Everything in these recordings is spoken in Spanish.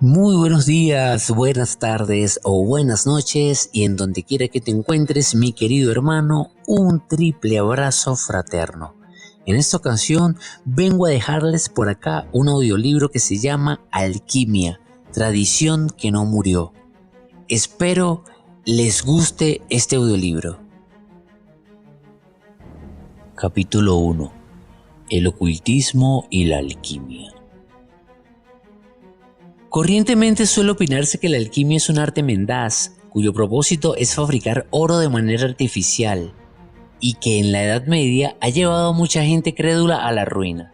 Muy buenos días, buenas tardes o buenas noches y en donde quiera que te encuentres, mi querido hermano, un triple abrazo fraterno. En esta ocasión vengo a dejarles por acá un audiolibro que se llama Alquimia, tradición que no murió. Espero les guste este audiolibro. Capítulo 1. El ocultismo y la alquimia. Corrientemente suele opinarse que la alquimia es un arte mendaz, cuyo propósito es fabricar oro de manera artificial, y que en la Edad Media ha llevado a mucha gente crédula a la ruina.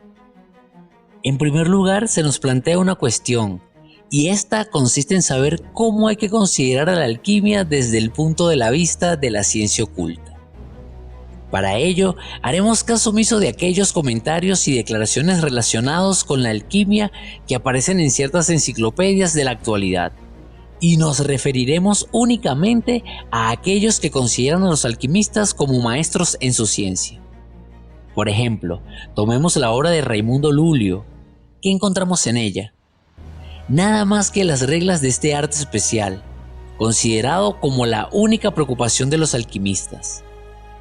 En primer lugar, se nos plantea una cuestión, y esta consiste en saber cómo hay que considerar a la alquimia desde el punto de la vista de la ciencia oculta. Para ello, haremos caso omiso de aquellos comentarios y declaraciones relacionados con la alquimia que aparecen en ciertas enciclopedias de la actualidad, y nos referiremos únicamente a aquellos que consideran a los alquimistas como maestros en su ciencia. Por ejemplo, tomemos la obra de Raimundo Lulio. ¿Qué encontramos en ella? Nada más que las reglas de este arte especial, considerado como la única preocupación de los alquimistas.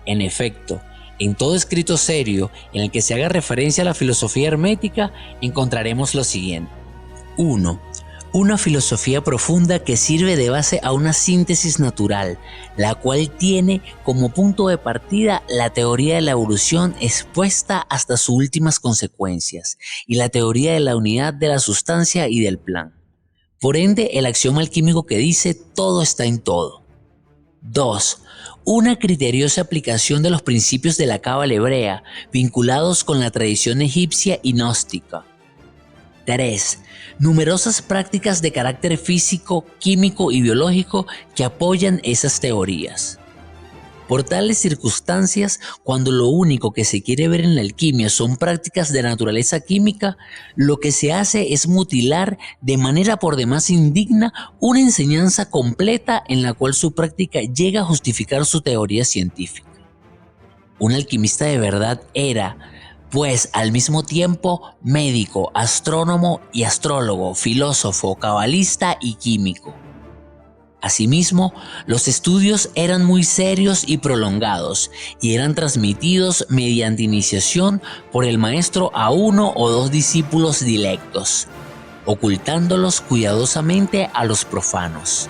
En efecto, en todo escrito serio en el que se haga referencia a la filosofía hermética, encontraremos lo siguiente. 1. Una filosofía profunda que sirve de base a una síntesis natural, la cual tiene como punto de partida la teoría de la evolución expuesta hasta sus últimas consecuencias, y la teoría de la unidad de la sustancia y del plan. Por ende, el axioma alquímico que dice todo está en todo. 2. Una criteriosa aplicación de los principios de la cábala hebrea, vinculados con la tradición egipcia y gnóstica. 3. Numerosas prácticas de carácter físico, químico y biológico que apoyan esas teorías. Por tales circunstancias, cuando lo único que se quiere ver en la alquimia son prácticas de naturaleza química, lo que se hace es mutilar de manera por demás indigna una enseñanza completa en la cual su práctica llega a justificar su teoría científica. Un alquimista de verdad era, pues, al mismo tiempo médico, astrónomo y astrólogo, filósofo, cabalista y químico. Asimismo, los estudios eran muy serios y prolongados, y eran transmitidos mediante iniciación por el maestro a uno o dos discípulos dilectos, ocultándolos cuidadosamente a los profanos.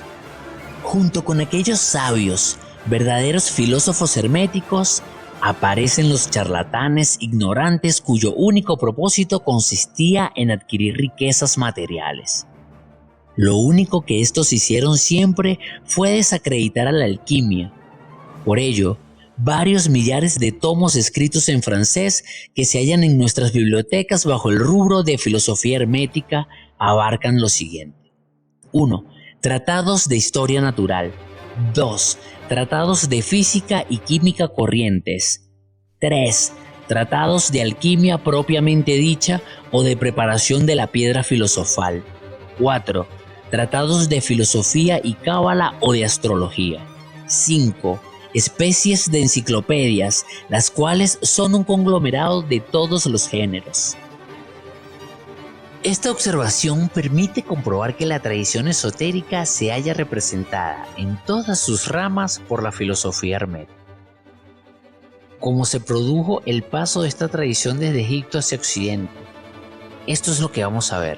Junto con aquellos sabios, verdaderos filósofos herméticos, aparecen los charlatanes ignorantes cuyo único propósito consistía en adquirir riquezas materiales. Lo único que estos hicieron siempre fue desacreditar a la alquimia. Por ello, varios millares de tomos escritos en francés que se hallan en nuestras bibliotecas bajo el rubro de filosofía hermética abarcan lo siguiente. 1. Tratados de historia natural. 2. Tratados de física y química corrientes. 3. Tratados de alquimia propiamente dicha o de preparación de la piedra filosofal. 4. Tratados de filosofía y cábala o de astrología. 5. Especies de enciclopedias, las cuales son un conglomerado de todos los géneros. Esta observación permite comprobar que la tradición esotérica se halla representada en todas sus ramas por la filosofía hermética. ¿Cómo se produjo el paso de esta tradición desde Egipto hacia Occidente? Esto es lo que vamos a ver.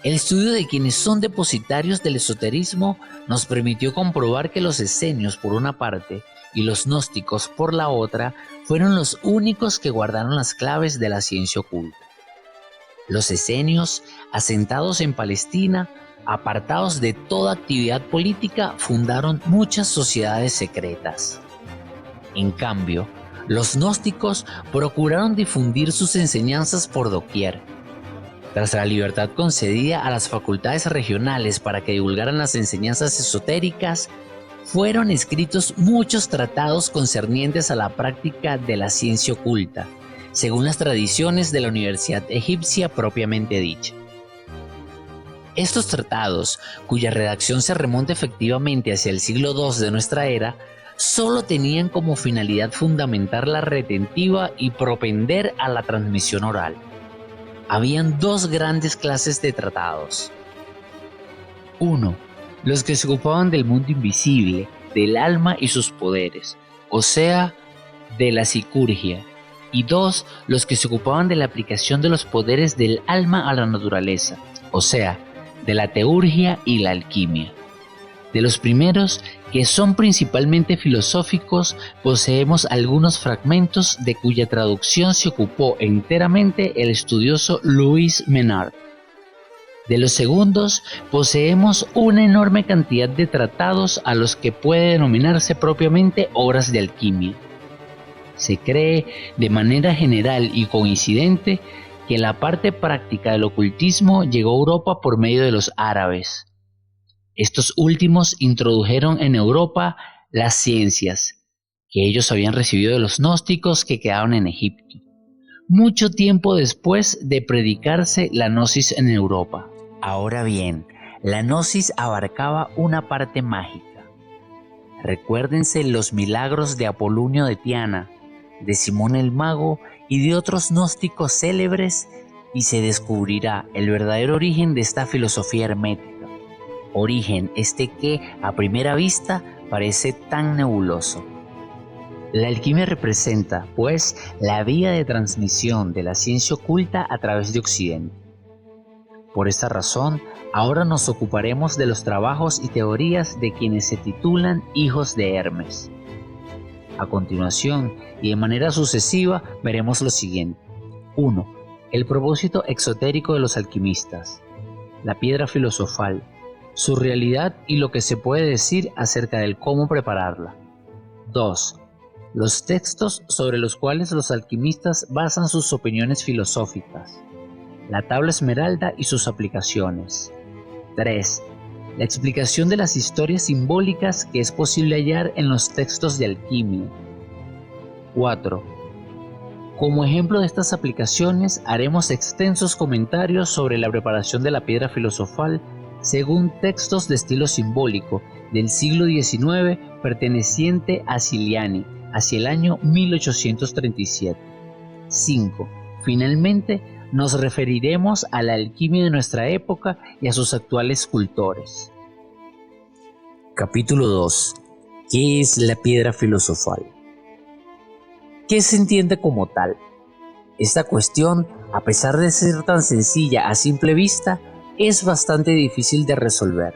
El estudio de quienes son depositarios del esoterismo nos permitió comprobar que los esenios por una parte y los gnósticos por la otra fueron los únicos que guardaron las claves de la ciencia oculta. Los esenios, asentados en Palestina, apartados de toda actividad política, fundaron muchas sociedades secretas. En cambio, los gnósticos procuraron difundir sus enseñanzas por doquier. Tras la libertad concedida a las facultades regionales para que divulgaran las enseñanzas esotéricas, fueron escritos muchos tratados concernientes a la práctica de la ciencia oculta, según las tradiciones de la Universidad Egipcia propiamente dicha. Estos tratados, cuya redacción se remonta efectivamente hacia el siglo II de nuestra era, solo tenían como finalidad fundamentar la retentiva y propender a la transmisión oral. Habían dos grandes clases de tratados: 1. Los que se ocupaban del mundo invisible, del alma y sus poderes, o sea, de la psicurgia. Y 2. Los que se ocupaban de la aplicación de los poderes del alma a la naturaleza, o sea, de la teurgia y la alquimia. De los primeros, que son principalmente filosóficos, poseemos algunos fragmentos de cuya traducción se ocupó enteramente el estudioso Louis Menard. De los segundos, poseemos una enorme cantidad de tratados a los que puede denominarse propiamente obras de alquimia. Se cree de manera general y coincidente que la parte práctica del ocultismo llegó a Europa por medio de los árabes. Estos últimos introdujeron en Europa las ciencias, que ellos habían recibido de los gnósticos que quedaban en Egipto, mucho tiempo después de predicarse la gnosis en Europa. Ahora bien, la gnosis abarcaba una parte mágica. Recuérdense los milagros de Apolonio de Tiana, de Simón el Mago y de otros gnósticos célebres, y se descubrirá el verdadero origen de esta filosofía hermética. Origen este que, a primera vista, parece tan nebuloso. La alquimia representa, pues, la vía de transmisión de la ciencia oculta a través de Occidente. Por esta razón, ahora nos ocuparemos de los trabajos y teorías de quienes se titulan hijos de Hermes. A continuación, y de manera sucesiva, veremos lo siguiente. 1. El propósito exotérico de los alquimistas. La piedra filosofal. Su realidad y lo que se puede decir acerca del cómo prepararla. 2. Los textos sobre los cuales los alquimistas basan sus opiniones filosóficas. La tabla esmeralda y sus aplicaciones. 3. La explicación de las historias simbólicas que es posible hallar en los textos de alquimia. 4. Como ejemplo de estas aplicaciones, haremos extensos comentarios sobre la preparación de la piedra filosofal según textos de estilo simbólico del siglo XIX perteneciente a Ciliani, hacia el año 1837. 5. Finalmente, nos referiremos a la alquimia de nuestra época y a sus actuales cultores. Capítulo 2. ¿Qué es la piedra filosofal? ¿Qué se entiende como tal? Esta cuestión, a pesar de ser tan sencilla a simple vista, es bastante difícil de resolver.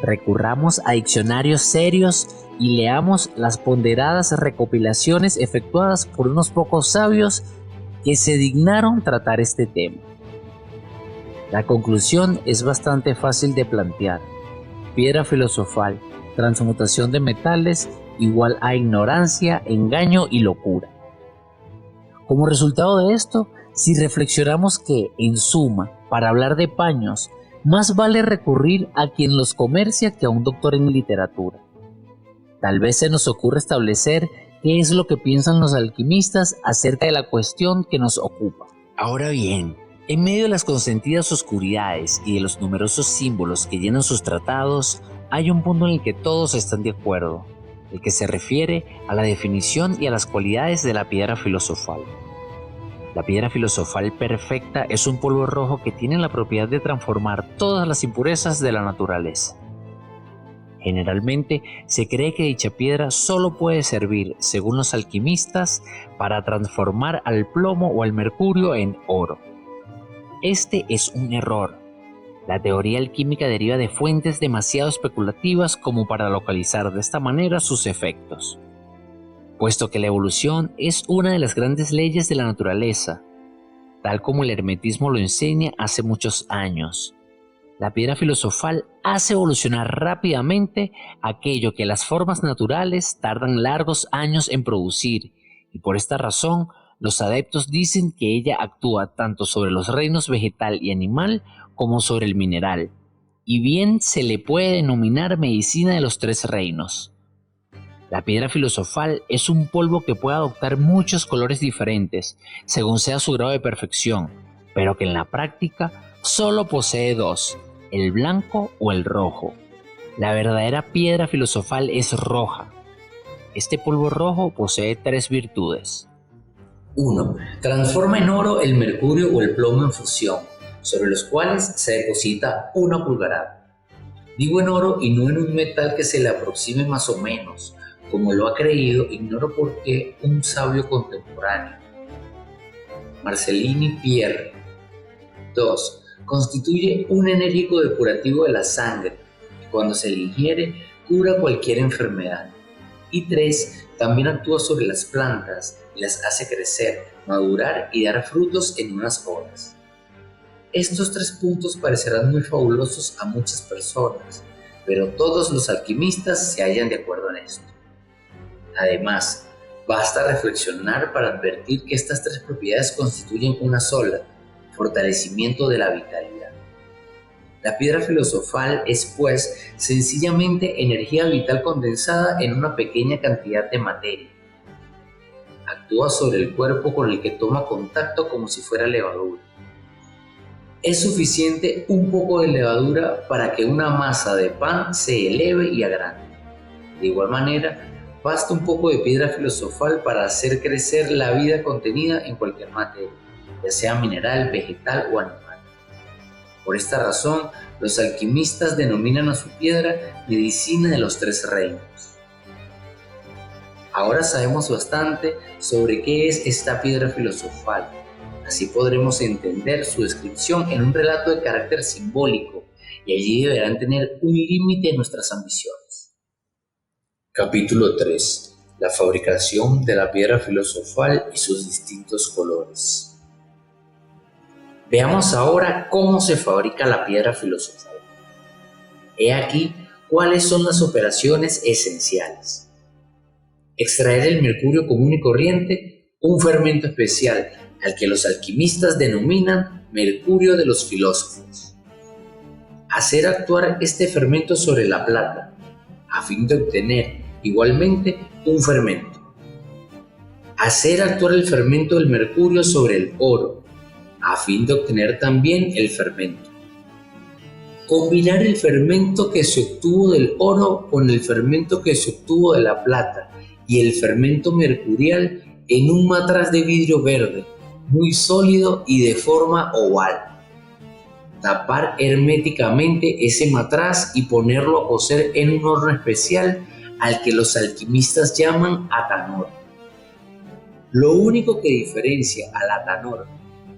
Recurramos a diccionarios serios y leamos las ponderadas recopilaciones efectuadas por unos pocos sabios que se dignaron tratar este tema. La conclusión es bastante fácil de plantear. Piedra filosofal, transmutación de metales, igual a ignorancia, engaño y locura. Como resultado de esto, si reflexionamos que, en suma, para hablar de paños, más vale recurrir a quien los comercia que a un doctor en literatura. Tal vez se nos ocurra establecer qué es lo que piensan los alquimistas acerca de la cuestión que nos ocupa. Ahora bien, en medio de las consentidas oscuridades y de los numerosos símbolos que llenan sus tratados, hay un punto en el que todos están de acuerdo, el que se refiere a la definición y a las cualidades de la piedra filosofal. La piedra filosofal perfecta es un polvo rojo que tiene la propiedad de transformar todas las impurezas de la naturaleza. Generalmente se cree que dicha piedra solo puede servir, según los alquimistas, para transformar al plomo o al mercurio en oro. Este es un error. La teoría alquímica deriva de fuentes demasiado especulativas como para localizar de esta manera sus efectos. Puesto que la evolución es una de las grandes leyes de la naturaleza, tal como el hermetismo lo enseña hace muchos años. La piedra filosofal hace evolucionar rápidamente aquello que las formas naturales tardan largos años en producir, y por esta razón los adeptos dicen que ella actúa tanto sobre los reinos vegetal y animal como sobre el mineral, y bien se le puede denominar medicina de los tres reinos. La piedra filosofal es un polvo que puede adoptar muchos colores diferentes, según sea su grado de perfección, pero que en la práctica solo posee dos, el blanco o el rojo. La verdadera piedra filosofal es roja. Este polvo rojo posee tres virtudes. 1. Transforma en oro el mercurio o el plomo en fusión, sobre los cuales se deposita una pulgarada. Digo en oro y no en un metal que se le aproxime más o menos, como lo ha creído, ignoro por qué un sabio contemporáneo, Marcellini Pierre. 2. Constituye un enérgico depurativo de la sangre, que cuando se le ingiere cura cualquier enfermedad. Y 3. También actúa sobre las plantas y las hace crecer, madurar y dar frutos en unas horas. Estos 3 puntos parecerán muy fabulosos a muchas personas, pero todos los alquimistas se hallan de acuerdo en esto. Además, basta reflexionar para advertir que estas 3 propiedades constituyen una sola: fortalecimiento de la vitalidad. La piedra filosofal es, pues, sencillamente energía vital condensada en una pequeña cantidad de materia. Actúa sobre el cuerpo con el que toma contacto como si fuera levadura. Es suficiente un poco de levadura para que una masa de pan se eleve y agrande. De igual manera, basta un poco de piedra filosofal para hacer crecer la vida contenida en cualquier materia, ya sea mineral, vegetal o animal. Por esta razón, los alquimistas denominan a su piedra medicina de los 3 reinos. Ahora sabemos bastante sobre qué es esta piedra filosofal. Así podremos entender su descripción en un relato de carácter simbólico, y allí deberán tener un límite nuestras ambiciones. Capítulo 3. La fabricación de la piedra filosofal y sus distintos colores. Veamos ahora cómo se fabrica la piedra filosofal. He aquí cuáles son las operaciones esenciales. Extraer el mercurio común y corriente, un fermento especial al que los alquimistas denominan mercurio de los filósofos. Hacer actuar este fermento sobre la plata, a fin de obtener igualmente un fermento. Hacer actuar el fermento del mercurio sobre el oro, a fin de obtener también el fermento. Combinar el fermento que se obtuvo del oro con el fermento que se obtuvo de la plata y el fermento mercurial en un matraz de vidrio verde, muy sólido y de forma oval. Tapar herméticamente ese matraz y ponerlo a cocer en un horno especial al que los alquimistas llaman atanor. Lo único que diferencia al atanor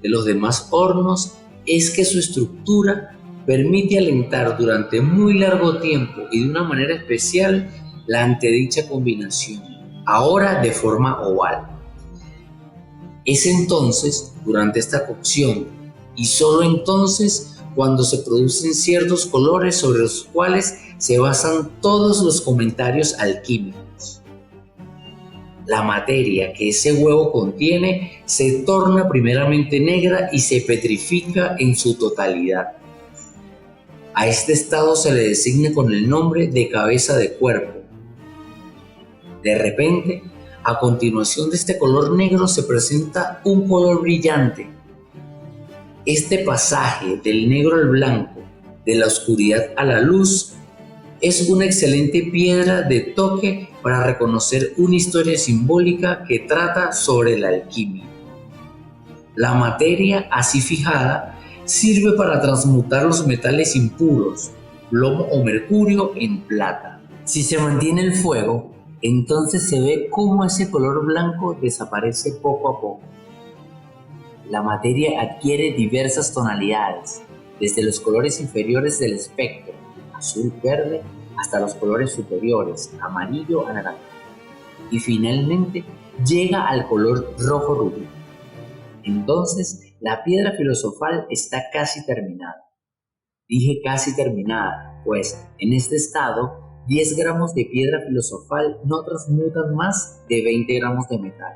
de los demás hornos es que su estructura permite alentar durante muy largo tiempo y de una manera especial la antedicha combinación, ahora de forma oval. Es entonces, durante esta cocción, y solo entonces, cuando se producen ciertos colores sobre los cuales se basan todos los comentarios alquímicos. La materia que ese huevo contiene se torna primeramente negra y se petrifica en su totalidad. A este estado se le designa con el nombre de cabeza de cuerpo. De repente, a continuación de este color negro se presenta un color brillante. Este pasaje del negro al blanco, de la oscuridad a la luz, es una excelente piedra de toque para reconocer una historia simbólica que trata sobre la alquimia. La materia así fijada sirve para transmutar los metales impuros, plomo o mercurio, en plata. Si se mantiene el fuego, entonces se ve cómo ese color blanco desaparece poco a poco. La materia adquiere diversas tonalidades, desde los colores inferiores del espectro, azul, verde, hasta los colores superiores, amarillo, anaranjado, y finalmente llega al color rojo rubí. Entonces, la piedra filosofal está casi terminada. Dije casi terminada, pues en este estado 10 gramos de piedra filosofal no transmutan más de 20 gramos de metal.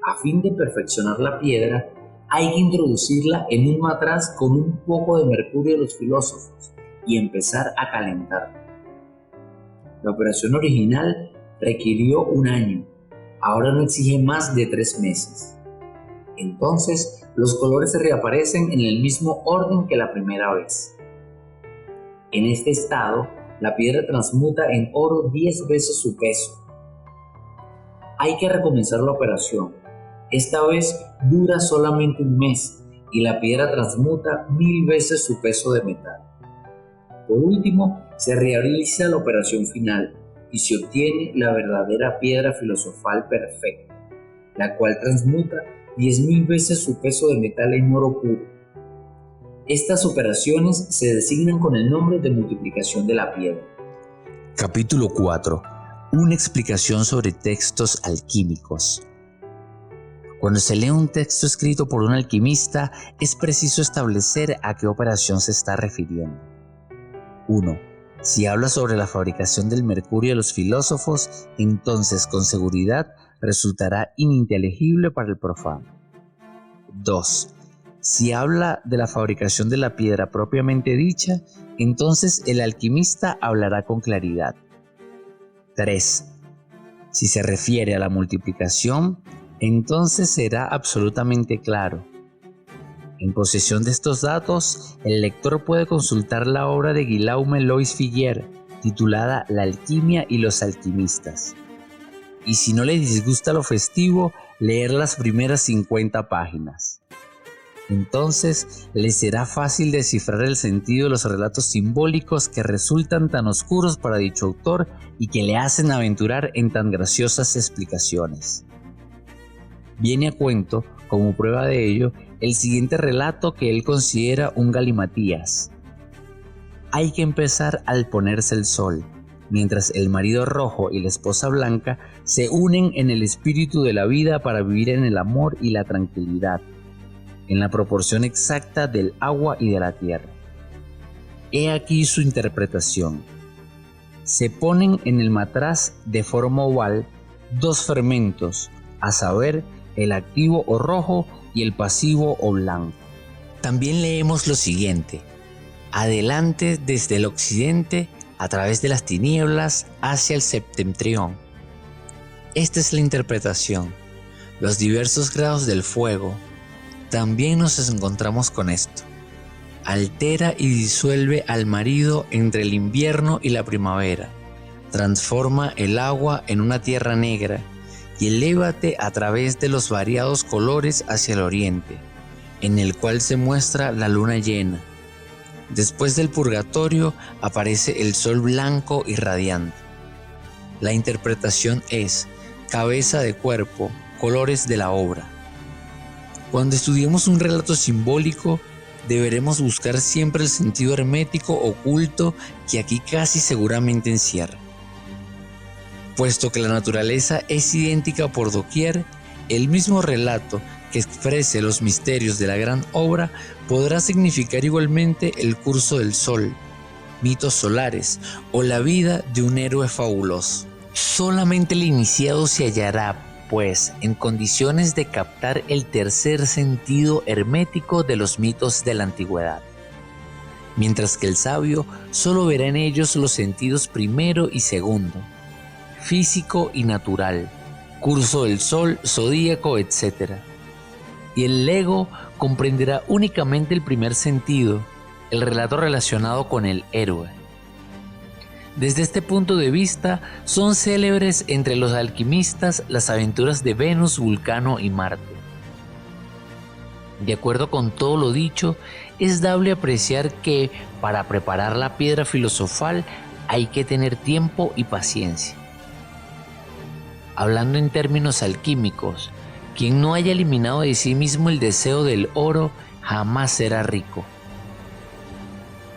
A fin de perfeccionar la piedra, hay que introducirla en un matraz con un poco de mercurio de los filósofos y empezar a calentarla. La operación original requirió un año, ahora no exige más de 3 meses. Entonces, los colores se reaparecen en el mismo orden que la primera vez. En este estado, la piedra transmuta en oro 10 veces su peso. Hay que recomenzar la operación. Esta vez dura solamente un mes y la piedra transmuta 1000 veces su peso de metal. Por último, se realiza la operación final y se obtiene la verdadera piedra filosofal perfecta, la cual transmuta 10.000 veces su peso de metal en oro puro. Estas operaciones se designan con el nombre de multiplicación de la piedra. Capítulo 4. Una explicación sobre textos alquímicos. Cuando se lee un texto escrito por un alquimista, es preciso establecer a qué operación se está refiriendo. 1. Si habla sobre la fabricación del mercurio de los filósofos, entonces con seguridad resultará ininteligible para el profano. 2. Si habla de la fabricación de la piedra propiamente dicha, entonces el alquimista hablará con claridad. 3. Si se refiere a la multiplicación, entonces será absolutamente claro. En posesión de estos datos, el lector puede consultar la obra de Guillaume Louis Figuier, titulada La alquimia y los alquimistas. Y si no le disgusta lo festivo, leer las primeras 50 páginas. Entonces, le será fácil descifrar el sentido de los relatos simbólicos que resultan tan oscuros para dicho autor y que le hacen aventurar en tan graciosas explicaciones. Viene a cuento, como prueba de ello, el siguiente relato que él considera un galimatías. Hay que empezar al ponerse el sol, mientras el marido rojo y la esposa blanca se unen en el espíritu de la vida para vivir en el amor y la tranquilidad, en la proporción exacta del agua y de la tierra. He aquí su interpretación. Se ponen en el matraz de forma oval dos fermentos, a saber, el activo o rojo y el pasivo o blanco. También leemos lo siguiente: adelante desde el occidente, a través de las tinieblas, hacia el septentrión. Esta es la interpretación. Los diversos grados del fuego. También nos encontramos con esto. Altera y disuelve al marido entre el invierno y la primavera. Transforma el agua en una tierra negra y elévate a través de los variados colores hacia el oriente, en el cual se muestra la luna llena. Después del purgatorio aparece el sol blanco y radiante. La interpretación es cabeza de cuerpo, colores de la obra. Cuando estudiemos un relato simbólico, deberemos buscar siempre el sentido hermético oculto que aquí casi seguramente encierra. Puesto que la naturaleza es idéntica por doquier, el mismo relato que exprese los misterios de la gran obra podrá significar igualmente el curso del sol, mitos solares o la vida de un héroe fabuloso. Solamente el iniciado se hallará, pues, en condiciones de captar el tercer sentido hermético de los mitos de la antigüedad, mientras que el sabio solo verá en ellos los sentidos primero y segundo, físico y natural, curso del sol, zodíaco, etc. Y el lego comprenderá únicamente el primer sentido, el relato relacionado con el héroe. Desde este punto de vista, son célebres entre los alquimistas las aventuras de Venus, Vulcano y Marte. De acuerdo con todo lo dicho, es dable apreciar que para preparar la piedra filosofal hay que tener tiempo y paciencia. Hablando en términos alquímicos, quien no haya eliminado de sí mismo el deseo del oro jamás será rico.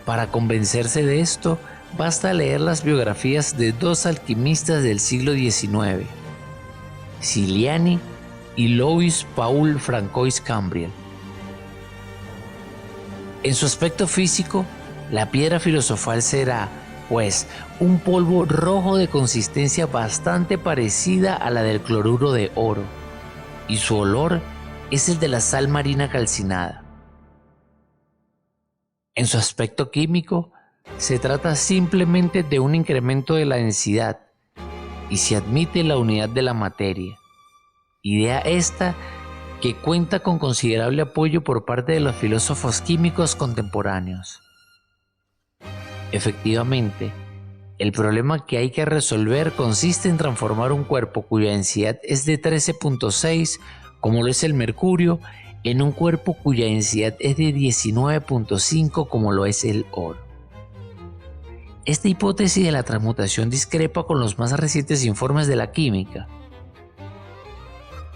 Para convencerse de esto, basta leer las biografías de dos alquimistas del siglo XIX, Ciliani y Louis Paul Francois Cambriel. En su aspecto físico, la piedra filosofal será, pues, un polvo rojo de consistencia bastante parecida a la del cloruro de oro, y su olor es el de la sal marina calcinada. En su aspecto químico, se trata simplemente de un incremento de la densidad, y se admite la unidad de la materia, idea esta que cuenta con considerable apoyo por parte de los filósofos químicos contemporáneos. Efectivamente, el problema que hay que resolver consiste en transformar un cuerpo cuya densidad es de 13.6, como lo es el mercurio, en un cuerpo cuya densidad es de 19.5, como lo es el oro. Esta hipótesis de la transmutación discrepa con los más recientes informes de la química.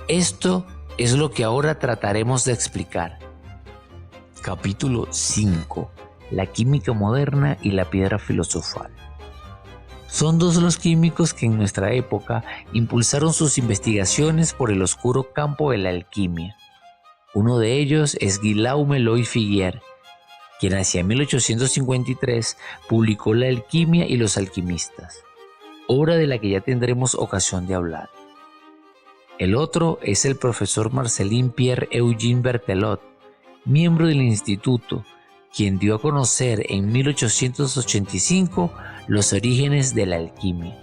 Esto es lo que ahora trataremos de explicar. Capítulo 5. La química moderna y la piedra filosofal. Son dos los químicos que en nuestra época impulsaron sus investigaciones por el oscuro campo de la alquimia. Uno de ellos es Guillaume Louis Figuier, quien hacia 1853 publicó La alquimia y los alquimistas, obra de la que ya tendremos ocasión de hablar. El otro es el profesor Marcelin Pierre-Eugène Berthelot, miembro del instituto, quien dio a conocer en 1885 los orígenes de la alquimia.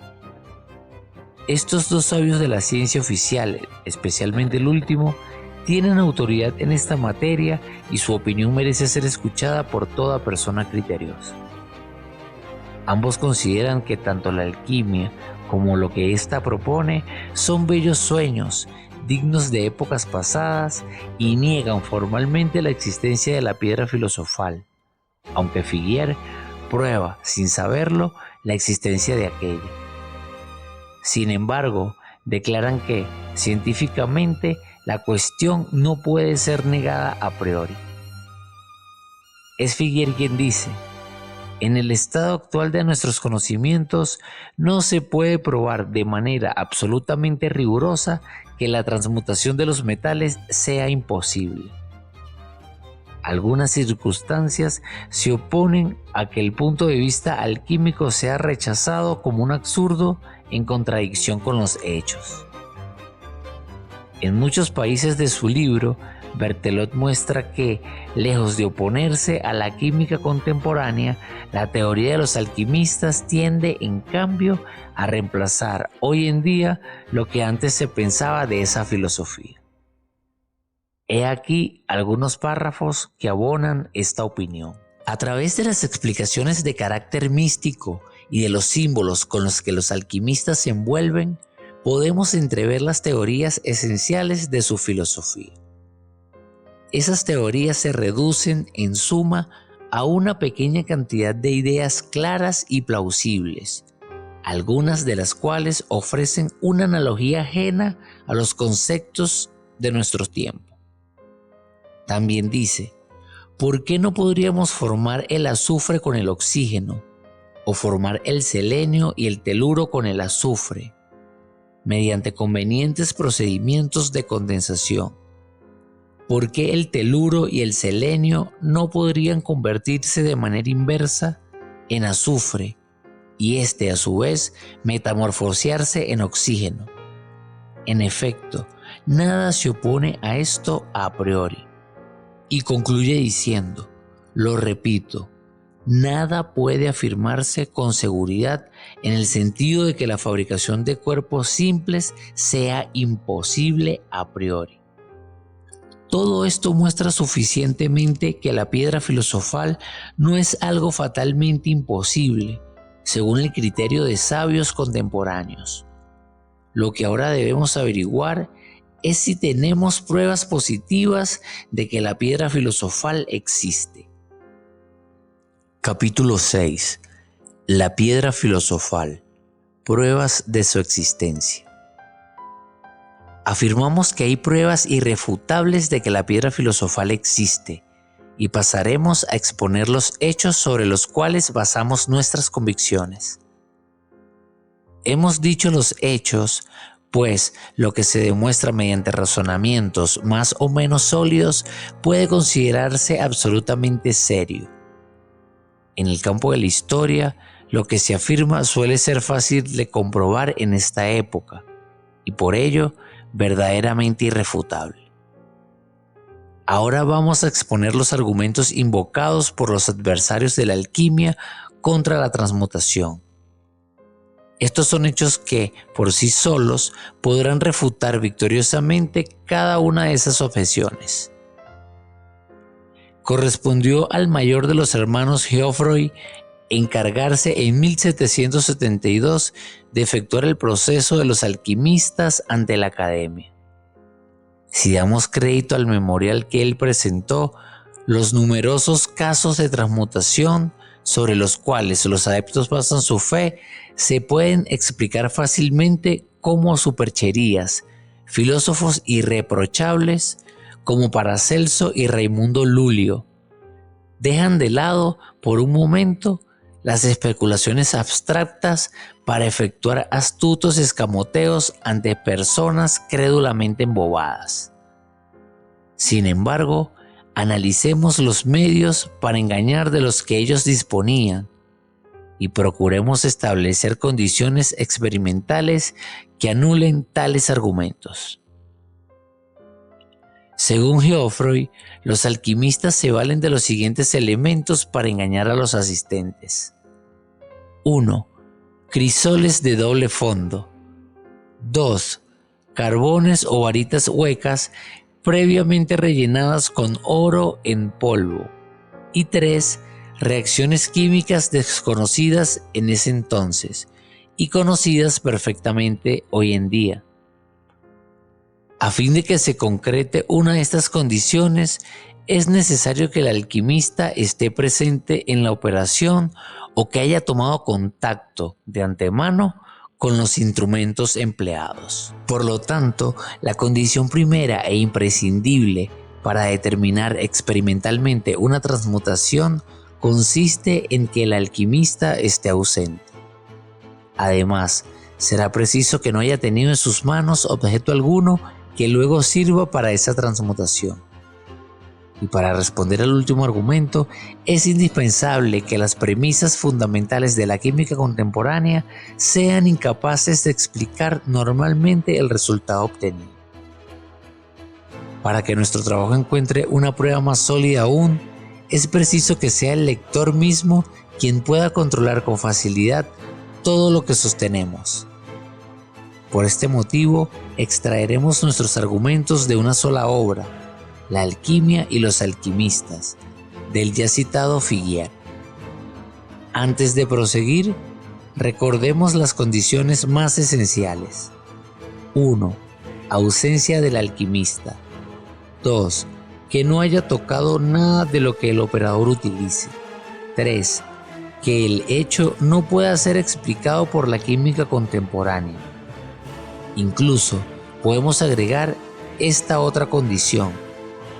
Estos dos sabios de la ciencia oficial, especialmente el último, tienen autoridad en esta materia y su opinión merece ser escuchada por toda persona criteriosa. Ambos consideran que tanto la alquimia como lo que ésta propone son bellos sueños, dignos de épocas pasadas, y niegan formalmente la existencia de la piedra filosofal, aunque Figuier prueba, sin saberlo, la existencia de aquella. Sin embargo, declaran que, científicamente, la cuestión no puede ser negada a priori. Es Figuier quien dice: en el estado actual de nuestros conocimientos no se puede probar de manera absolutamente rigurosa que la transmutación de los metales sea imposible. Algunas circunstancias se oponen a que el punto de vista alquímico sea rechazado como un absurdo en contradicción con los hechos. En muchos países de su libro, Berthelot muestra que, lejos de oponerse a la química contemporánea, la teoría de los alquimistas tiende, en cambio, a reemplazar hoy en día lo que antes se pensaba de esa filosofía. He aquí algunos párrafos que abonan esta opinión. A través de las explicaciones de carácter místico y de los símbolos con los que los alquimistas se envuelven, podemos entrever las teorías esenciales de su filosofía. Esas teorías se reducen, en suma, a una pequeña cantidad de ideas claras y plausibles, algunas de las cuales ofrecen una analogía ajena a los conceptos de nuestro tiempo. También dice: ¿por qué no podríamos formar el azufre con el oxígeno, o formar el selenio y el teluro con el azufre, mediante convenientes procedimientos de condensación? ¿Por qué el teluro y el selenio no podrían convertirse de manera inversa en azufre y este a su vez metamorfosearse en oxígeno? En efecto, nada se opone a esto a priori. Y concluye diciendo: lo repito, nada puede afirmarse con seguridad en el sentido de que la fabricación de cuerpos simples sea imposible a priori. Todo esto muestra suficientemente que la piedra filosofal no es algo fatalmente imposible, según el criterio de sabios contemporáneos. Lo que ahora debemos averiguar es si tenemos pruebas positivas de que la piedra filosofal existe. Capítulo 6. La piedra filosofal. Pruebas de su existencia. Afirmamos que hay pruebas irrefutables de que la piedra filosofal existe, y pasaremos a exponer los hechos sobre los cuales basamos nuestras convicciones. Hemos dicho los hechos, pues lo que se demuestra mediante razonamientos más o menos sólidos puede considerarse absolutamente serio. En el campo de la historia, lo que se afirma suele ser fácil de comprobar en esta época, y por ello, verdaderamente irrefutable. Ahora vamos a exponer los argumentos invocados por los adversarios de la alquimia contra la transmutación. Estos son hechos que, por sí solos, podrán refutar victoriosamente cada una de esas objeciones. Correspondió al mayor de los hermanos Geoffroy encargarse en 1772 de efectuar el proceso de los alquimistas ante la Academia. Si damos crédito al memorial que él presentó, los numerosos casos de transmutación sobre los cuales los adeptos basan su fe se pueden explicar fácilmente como supercherías, filósofos irreprochables como Paracelso y Raimundo Lulio dejan de lado por un momento las especulaciones abstractas para efectuar astutos escamoteos ante personas crédulamente embobadas. Sin embargo, analicemos los medios para engañar de los que ellos disponían y procuremos establecer condiciones experimentales que anulen tales argumentos. Según Geoffroy, los alquimistas se valen de los siguientes elementos para engañar a los asistentes. 1. Crisoles de doble fondo. 2. Carbones o varitas huecas previamente rellenadas con oro en polvo. Y 3. Reacciones químicas desconocidas en ese entonces y conocidas perfectamente hoy en día. A fin de que se concrete una de estas condiciones, es necesario que el alquimista esté presente en la operación o que haya tomado contacto de antemano con los instrumentos empleados. Por lo tanto, la condición primera e imprescindible para determinar experimentalmente una transmutación consiste en que el alquimista esté ausente. Además, será preciso que no haya tenido en sus manos objeto alguno que luego sirva para esa transmutación. Y para responder al último argumento, es indispensable que las premisas fundamentales de la química contemporánea sean incapaces de explicar normalmente el resultado obtenido. Para que nuestro trabajo encuentre una prueba más sólida aún, es preciso que sea el lector mismo quien pueda controlar con facilidad todo lo que sostenemos. Por este motivo, extraeremos nuestros argumentos de una sola obra, La alquimia y los alquimistas, del ya citado Figuier. Antes de proseguir, recordemos las condiciones más esenciales. 1. Ausencia del alquimista. 2. Que no haya tocado nada de lo que el operador utilice. 3. Que el hecho no pueda ser explicado por la química contemporánea. Incluso podemos agregar esta otra condición.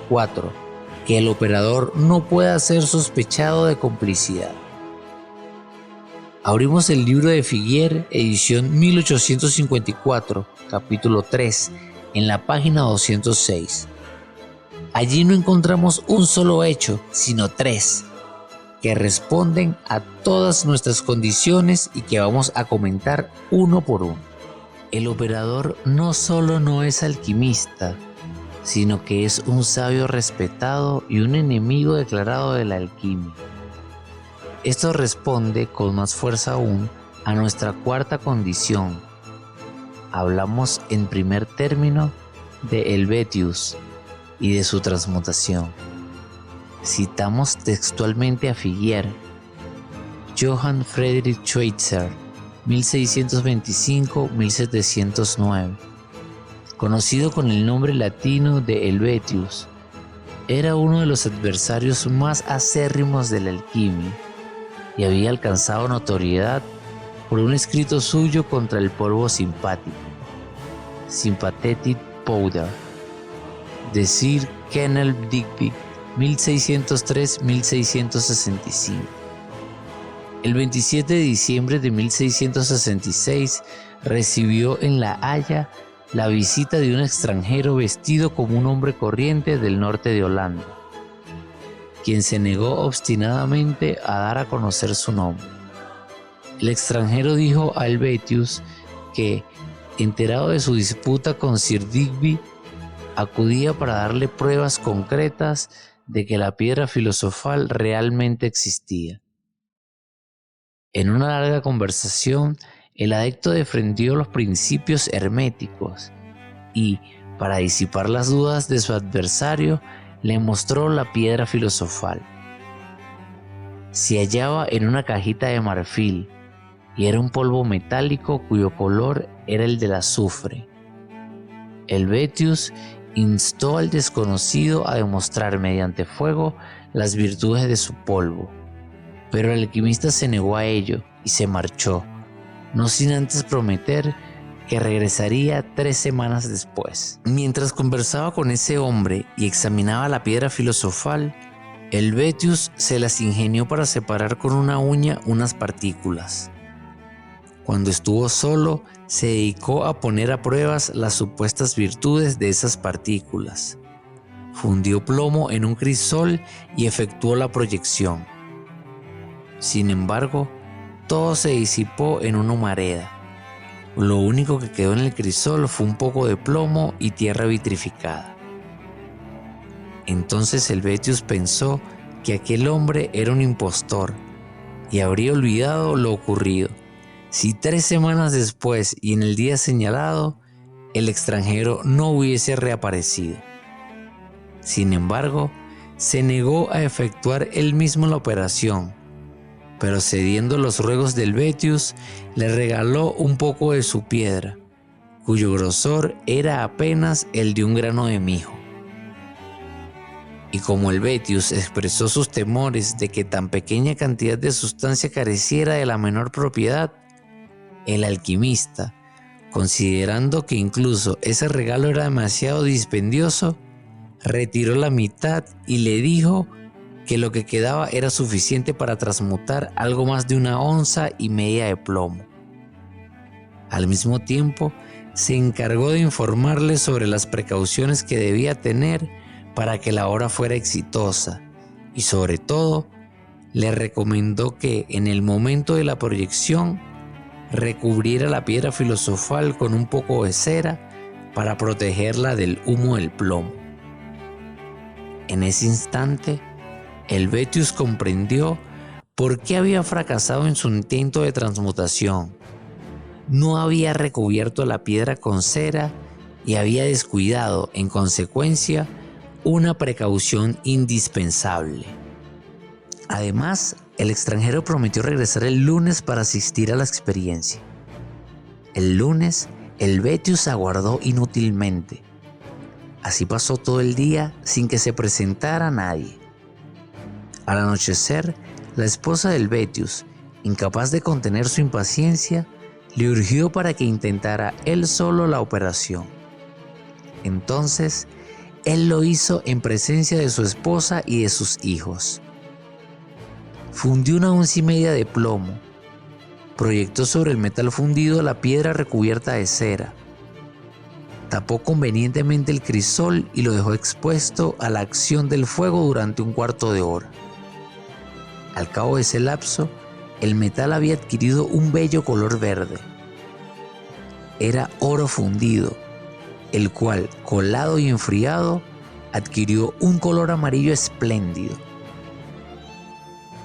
4. Que el operador no pueda ser sospechado de complicidad. Abrimos el libro de Figuier, edición 1854, capítulo 3, en la página 206. Allí no encontramos un solo hecho, sino 3, que responden a todas nuestras condiciones y que vamos a comentar uno por uno. El operador no solo no es alquimista, sino que es un sabio respetado y un enemigo declarado de la alquimia. Esto responde con más fuerza aún a nuestra cuarta condición. Hablamos en primer término de Helvetius y de su transmutación. Citamos textualmente a Figuier, Johann Friedrich Schweitzer, 1625-1709, conocido con el nombre latino de Helvetius. Era uno de los adversarios más acérrimos de la alquimia y había alcanzado notoriedad por un escrito suyo contra el polvo simpático, Sympathetic Powder, de Sir Kenelm Digby, 1603-1665. El 27 de diciembre de 1666 recibió en La Haya la visita de un extranjero vestido como un hombre corriente del norte de Holanda, quien se negó obstinadamente a dar a conocer su nombre. El extranjero dijo a Helvetius que, enterado de su disputa con Sir Digby, acudía para darle pruebas concretas de que la piedra filosofal realmente existía. En una larga conversación, el adepto defendió los principios herméticos y, para disipar las dudas de su adversario, le mostró la piedra filosofal. Se hallaba en una cajita de marfil y era un polvo metálico cuyo color era el del azufre. Helvetius instó al desconocido a demostrar mediante fuego las virtudes de su polvo. Pero el alquimista se negó a ello y se marchó, no sin antes prometer que regresaría 3 semanas después. Mientras conversaba con ese hombre y examinaba la piedra filosofal, Helvetius se las ingenió para separar con una uña unas partículas. Cuando estuvo solo, se dedicó a poner a prueba las supuestas virtudes de esas partículas. Fundió plomo en un crisol y efectuó la proyección. Sin embargo, todo se disipó en una humareda. Lo único que quedó en el crisol fue un poco de plomo y tierra vitrificada. Entonces Helvetius pensó que aquel hombre era un impostor y habría olvidado lo ocurrido si 3 semanas después y en el día señalado el extranjero no hubiese reaparecido. Sin embargo, se negó a efectuar él mismo la operación, pero cediendo los ruegos de Helvetius, le regaló un poco de su piedra, cuyo grosor era apenas el de un grano de mijo. Y como Helvetius expresó sus temores de que tan pequeña cantidad de sustancia careciera de la menor propiedad, el alquimista, considerando que incluso ese regalo era demasiado dispendioso, retiró la mitad y le dijo que lo que quedaba era suficiente para transmutar algo más de 1,5 onzas de plomo. Al mismo tiempo, se encargó de informarle sobre las precauciones que debía tener para que la obra fuera exitosa y, sobre todo, le recomendó que en el momento de la proyección recubriera la piedra filosofal con un poco de cera para protegerla del humo del plomo. En ese instante, Helvetius comprendió por qué había fracasado en su intento de transmutación. No había recubierto la piedra con cera y había descuidado, en consecuencia, una precaución indispensable. Además, el extranjero prometió regresar el lunes para asistir a la experiencia. El lunes, Helvetius aguardó inútilmente. Así pasó todo el día sin que se presentara nadie. Al anochecer, la esposa de Helvetius, incapaz de contener su impaciencia, le urgió para que intentara él solo la operación. Entonces, él lo hizo en presencia de su esposa y de sus hijos. Fundió 1,5 onzas de plomo, proyectó sobre el metal fundido la piedra recubierta de cera, tapó convenientemente el crisol y lo dejó expuesto a la acción del fuego durante 1/4 de hora. Al cabo de ese lapso, el metal había adquirido un bello color verde. Era oro fundido, el cual, colado y enfriado, adquirió un color amarillo espléndido.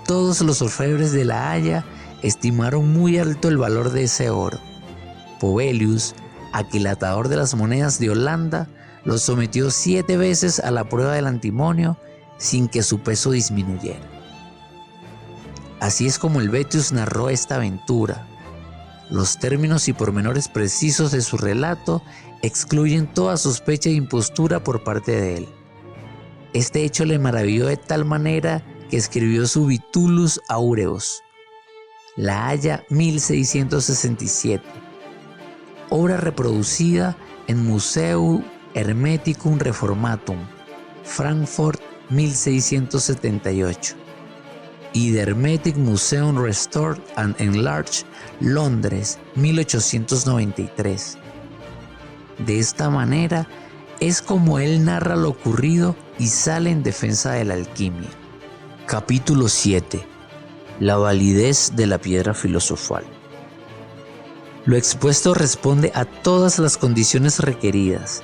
Todos los orfebres de La Haya estimaron muy alto el valor de ese oro. Povelius, aquilatador de las monedas de Holanda, lo sometió 7 veces a la prueba del antimonio sin que su peso disminuyera. Así es como Helvetius narró esta aventura. Los términos y pormenores precisos de su relato excluyen toda sospecha de impostura por parte de él. Este hecho le maravilló de tal manera que escribió su Vitulus Aureus, La Haya 1667, obra reproducida en Museu Hermeticum Reformatum, Frankfurt 1678. y The Hermetic Museum Restored and Enlarged, Londres, 1893. De esta manera es como él narra lo ocurrido y sale en defensa de la alquimia. Capítulo 7. La validez de la piedra filosofal. Lo expuesto responde a todas las condiciones requeridas.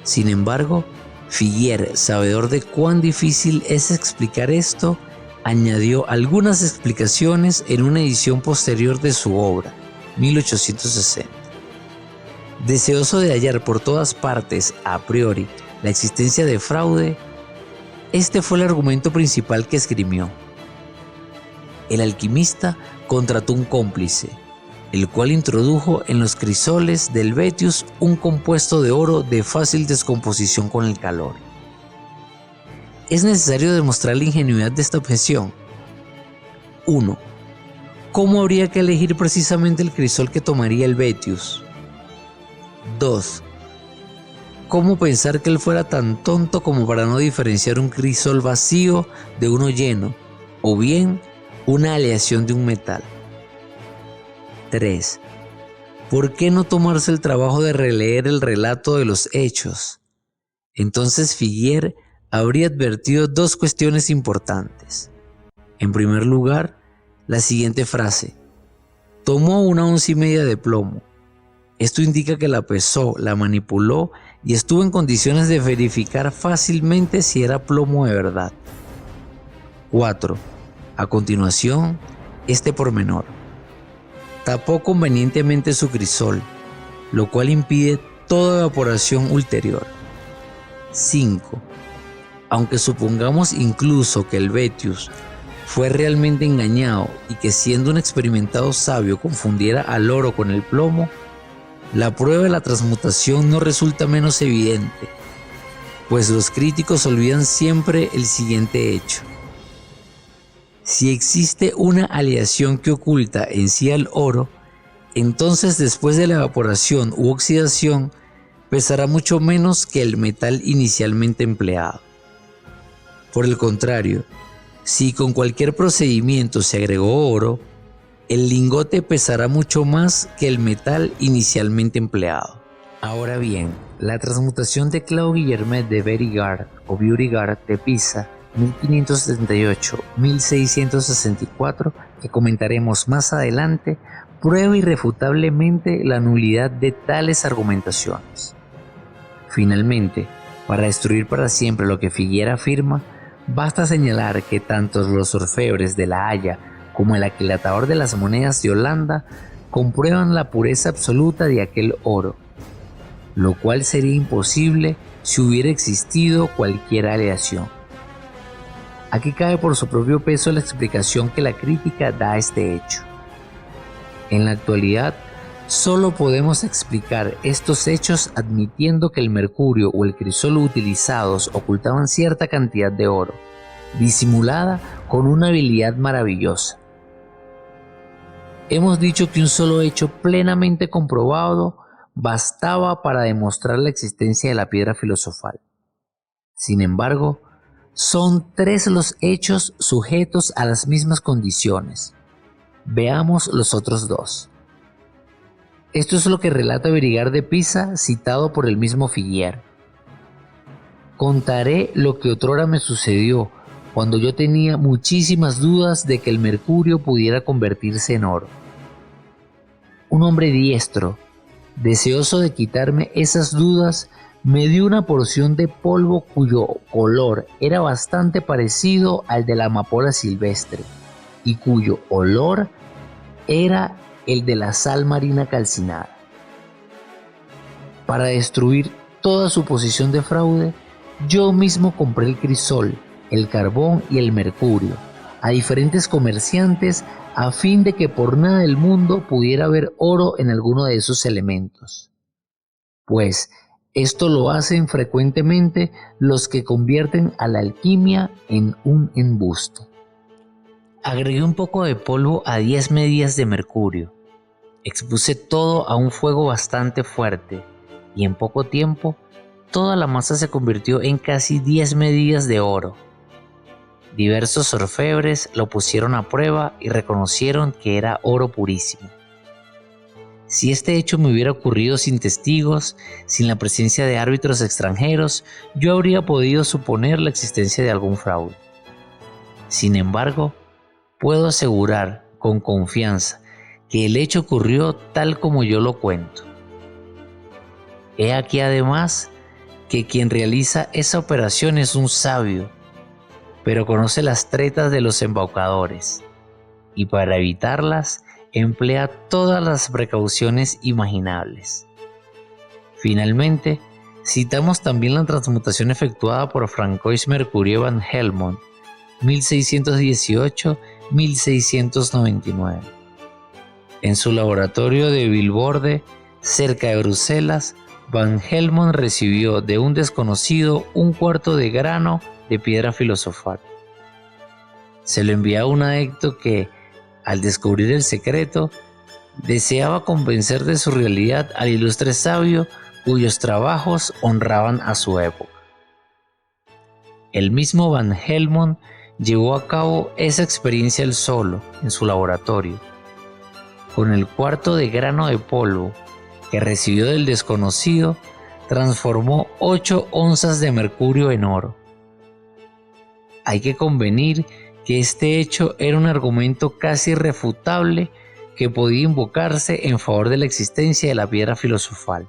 Sin embargo, Figuier, sabedor de cuán difícil es explicar esto, añadió algunas explicaciones en una edición posterior de su obra, 1860. Deseoso de hallar por todas partes, a priori, la existencia de fraude, este fue el argumento principal que esgrimió. El alquimista contrató un cómplice, el cual introdujo en los crisoles de Helvetius un compuesto de oro de fácil descomposición con el calor. ¿Es necesario demostrar la ingenuidad de esta objeción? 1. ¿Cómo habría que elegir precisamente el crisol que tomaría Helvétius? 2. ¿Cómo pensar que él fuera tan tonto como para no diferenciar un crisol vacío de uno lleno, o bien una aleación de un metal? 3. ¿Por qué no tomarse el trabajo de releer el relato de los hechos? Entonces Figuier habría advertido dos cuestiones importantes. En primer lugar, la siguiente frase: tomó 1,5 onzas de plomo. Esto indica que la pesó, la manipuló y estuvo en condiciones de verificar fácilmente si era plomo de verdad. 4. A continuación, este pormenor: tapó convenientemente su crisol, lo cual impide toda evaporación ulterior. 5. Aunque supongamos incluso que Helvétius fue realmente engañado y que siendo un experimentado sabio confundiera al oro con el plomo, la prueba de la transmutación no resulta menos evidente, pues los críticos olvidan siempre el siguiente hecho. Si existe una aleación que oculta en sí al oro, entonces después de la evaporación u oxidación pesará mucho menos que el metal inicialmente empleado. Por el contrario, si con cualquier procedimiento se agregó oro, el lingote pesará mucho más que el metal inicialmente empleado. Ahora bien, la transmutación de Claude Guillermet de Bérigard o Bürigard de Pisa, 1578-1664, que comentaremos más adelante, prueba irrefutablemente la nulidad de tales argumentaciones. Finalmente, para destruir para siempre lo que Figuier afirma, basta señalar que tanto los orfebres de La Haya como el aquilatador de las monedas de Holanda comprueban la pureza absoluta de aquel oro, lo cual sería imposible si hubiera existido cualquier aleación. Aquí cae por su propio peso la explicación que la crítica da a este hecho. En la actualidad, solo podemos explicar estos hechos admitiendo que el mercurio o el crisol utilizados ocultaban cierta cantidad de oro, disimulada con una habilidad maravillosa. Hemos dicho que un solo hecho plenamente comprobado bastaba para demostrar la existencia de la piedra filosofal. Sin embargo, son 3 los hechos sujetos a las mismas condiciones. Veamos los otros 2. Esto es lo que relata Bérigard de Pisa, citado por el mismo Figuier. Contaré lo que otrora me sucedió, cuando yo tenía muchísimas dudas de que el mercurio pudiera convertirse en oro. Un hombre diestro, deseoso de quitarme esas dudas, me dio una porción de polvo cuyo color era bastante parecido al de la amapola silvestre y cuyo olor era el de la sal marina calcinada. Para destruir toda suposición de fraude, yo mismo compré el crisol, el carbón y el mercurio a diferentes comerciantes a fin de que por nada del mundo pudiera haber oro en alguno de esos elementos. Pues esto lo hacen frecuentemente los que convierten a la alquimia en un embuste. Agregué un poco de polvo a 10 medidas de mercurio. Expuse todo a un fuego bastante fuerte y en poco tiempo toda la masa se convirtió en casi 10 medidas de oro. Diversos orfebres lo pusieron a prueba y reconocieron que era oro purísimo. Si este hecho me hubiera ocurrido sin testigos, sin la presencia de árbitros extranjeros, yo habría podido suponer la existencia de algún fraude. Sin embargo, puedo asegurar con confianza que el hecho ocurrió tal como yo lo cuento. He aquí además que quien realiza esa operación es un sabio, pero conoce las tretas de los embaucadores, y para evitarlas emplea todas las precauciones imaginables. Finalmente, citamos también la transmutación efectuada por Francois Mercurio van Helmont, 1618-1699. En su laboratorio de Vilvoorde, cerca de Bruselas, Van Helmont recibió de un desconocido 1/4 de grano de piedra filosofal. Se lo envié a un adicto que, al descubrir el secreto, deseaba convencer de su realidad al ilustre sabio cuyos trabajos honraban a su época. El mismo Van Helmont llevó a cabo esa experiencia él solo en su laboratorio. Con el cuarto de grano de polvo que recibió del desconocido, transformó 8 onzas de mercurio en oro. Hay que convenir que este hecho era un argumento casi irrefutable que podía invocarse en favor de la existencia de la piedra filosofal.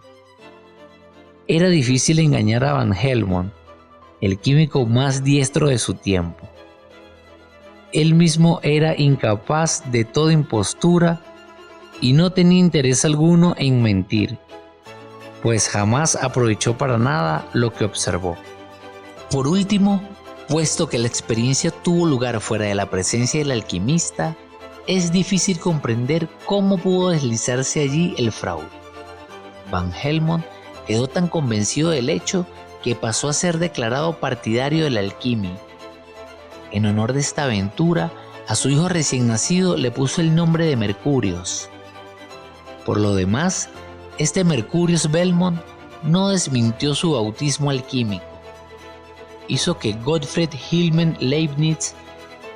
Era difícil engañar a Van Helmont, el químico más diestro de su tiempo. Él mismo era incapaz de toda impostura y no tenía interés alguno en mentir, pues jamás aprovechó para nada lo que observó. Por último, puesto que la experiencia tuvo lugar fuera de la presencia del alquimista, es difícil comprender cómo pudo deslizarse allí el fraude. Van Helmont quedó tan convencido del hecho que pasó a ser declarado partidario de la alquimia. En honor de esta aventura, a su hijo recién nacido le puso el nombre de Mercurius. Por lo demás, este Mercurius Belmont no desmintió su bautismo alquímico. Hizo que Gottfried Wilhelm Leibniz,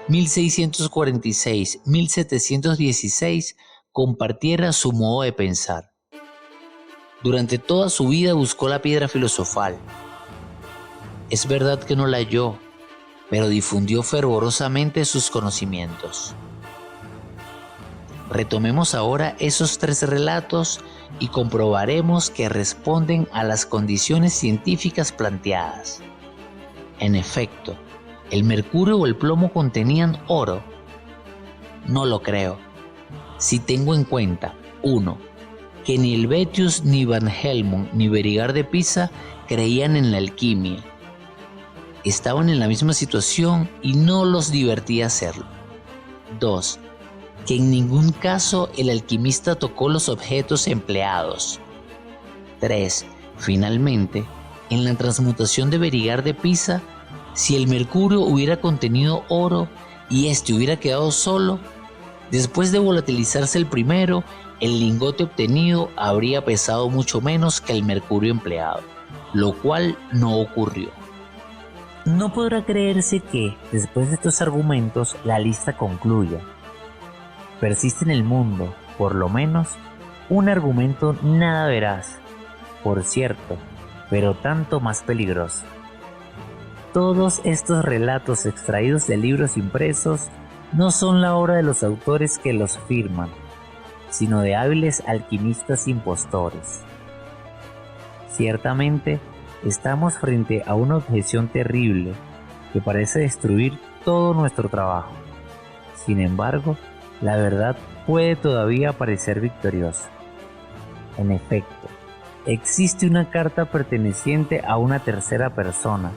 1646-1716, compartiera su modo de pensar. Durante toda su vida buscó la piedra filosofal. Es verdad que no la halló, pero difundió fervorosamente sus conocimientos. Retomemos ahora esos 3 relatos y comprobaremos que responden a las condiciones científicas planteadas. En efecto, ¿el mercurio o el plomo contenían oro? No lo creo. Si tengo en cuenta, 1. Que ni Helvetius, ni Van Helmont, ni Berigar de Pisa creían en la alquimia. Estaban en la misma situación y no los divertía hacerlo. 2. Que en ningún caso el alquimista tocó los objetos empleados. 3. Finalmente, en la transmutación de Berigar de Pisa, si el mercurio hubiera contenido oro y este hubiera quedado solo, después de volatilizarse el primero, el lingote obtenido habría pesado mucho menos que el mercurio empleado, lo cual no ocurrió. No podrá creerse que, después de estos argumentos, la lista concluya. Persiste en el mundo, por lo menos, un argumento nada veraz, por cierto, pero tanto más peligroso. Todos estos relatos extraídos de libros impresos no son la obra de los autores que los firman, sino de hábiles alquimistas impostores. Ciertamente, estamos frente a una objeción terrible que parece destruir todo nuestro trabajo. Sin embargo, la verdad puede todavía parecer victoriosa. En efecto, existe una carta perteneciente a una tercera persona,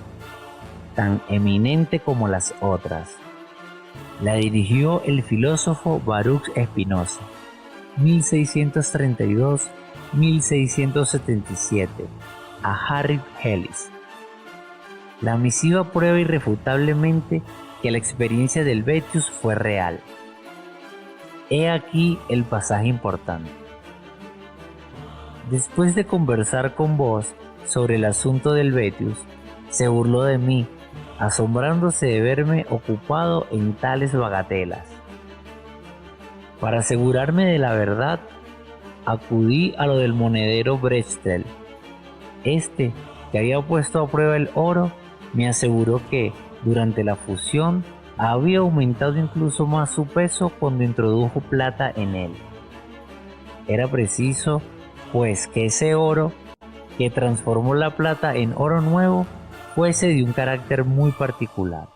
tan eminente como las otras. La dirigió el filósofo Baruch Spinoza, 1632-1677, a Harry Hellis. La misiva prueba irrefutablemente que la experiencia del Helvetius fue real. He aquí el pasaje importante. Después de conversar con vos sobre el asunto del Helvetius, se burló de mí, asombrándose de verme ocupado en tales bagatelas. Para asegurarme de la verdad, acudí a lo del monedero Brechtel. Este, que había puesto a prueba el oro, me aseguró que, durante la fusión, había aumentado incluso más su peso cuando introdujo plata en él. Era preciso, pues, que ese oro, que transformó la plata en oro nuevo, fuese de un carácter muy particular.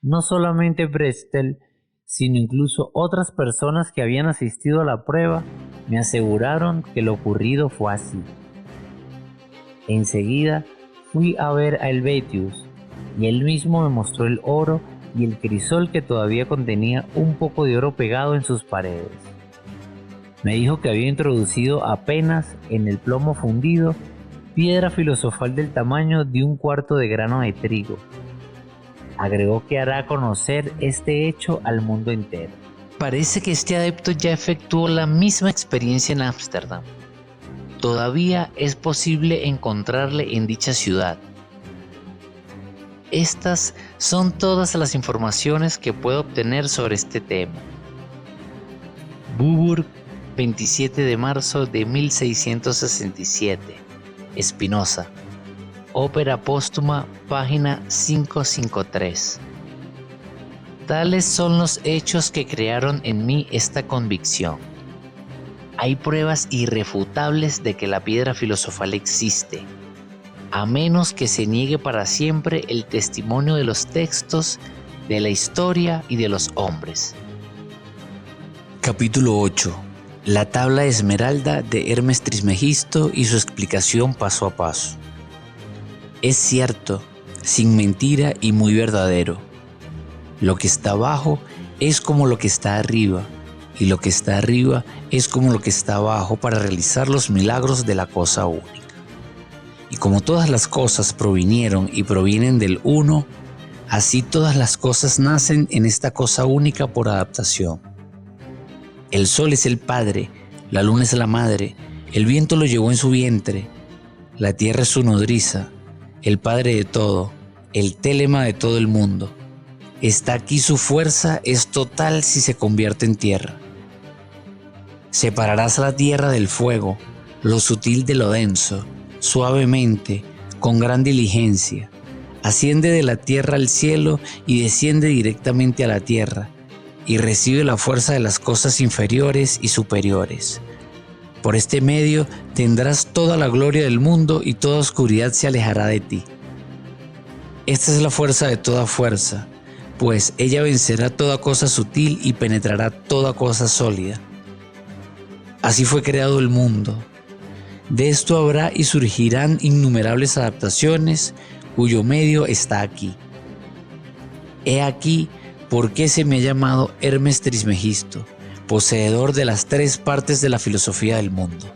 No solamente Brechtel, sino incluso otras personas que habían asistido a la prueba, me aseguraron que lo ocurrido fue así. Enseguida fui a ver a Helvetius, y él mismo me mostró el oro y el crisol que todavía contenía un poco de oro pegado en sus paredes. Me dijo que había introducido apenas en el plomo fundido piedra filosofal del tamaño de un cuarto de grano de trigo. agregó que hará conocer este hecho al mundo entero. Parece que este adepto ya efectuó la misma experiencia en Ámsterdam. Todavía es posible encontrarle en dicha ciudad. Estas son todas las informaciones que puedo obtener sobre este tema. Buburg, 27 de marzo de 1667. Spinoza. Ópera póstuma, página 553. Tales son los hechos que crearon en mí esta convicción. Hay pruebas irrefutables de que la piedra filosofal existe, a menos que se niegue para siempre el testimonio de los textos, de la historia y de los hombres. Capítulo 8. La tabla de Esmeralda de Hermes Trismegisto y su explicación paso a paso. Es cierto, sin mentira y muy verdadero. Lo que está abajo es como lo que está arriba, y lo que está arriba es como lo que está abajo para realizar los milagros de la cosa única. Y como todas las cosas provinieron y provienen del Uno, así todas las cosas nacen en esta cosa única por adaptación. El sol es el padre, la luna es la madre, el viento lo llevó en su vientre, la tierra es su nodriza, el padre de todo, el télema de todo el mundo. Está aquí su fuerza, es total si se convierte en tierra. Separarás la tierra del fuego, lo sutil de lo denso, suavemente, con gran diligencia. Asciende de la tierra al cielo y desciende directamente a la tierra, y recibe la fuerza de las cosas inferiores y superiores. Por este medio tendrás toda la gloria del mundo y toda oscuridad se alejará de ti. Esta es la fuerza de toda fuerza, pues ella vencerá toda cosa sutil y penetrará toda cosa sólida. Así fue creado el mundo. De esto habrá y surgirán innumerables adaptaciones, cuyo medio está aquí. He aquí por qué se me ha llamado Hermes Trismegisto, poseedor de las tres partes de la filosofía del mundo.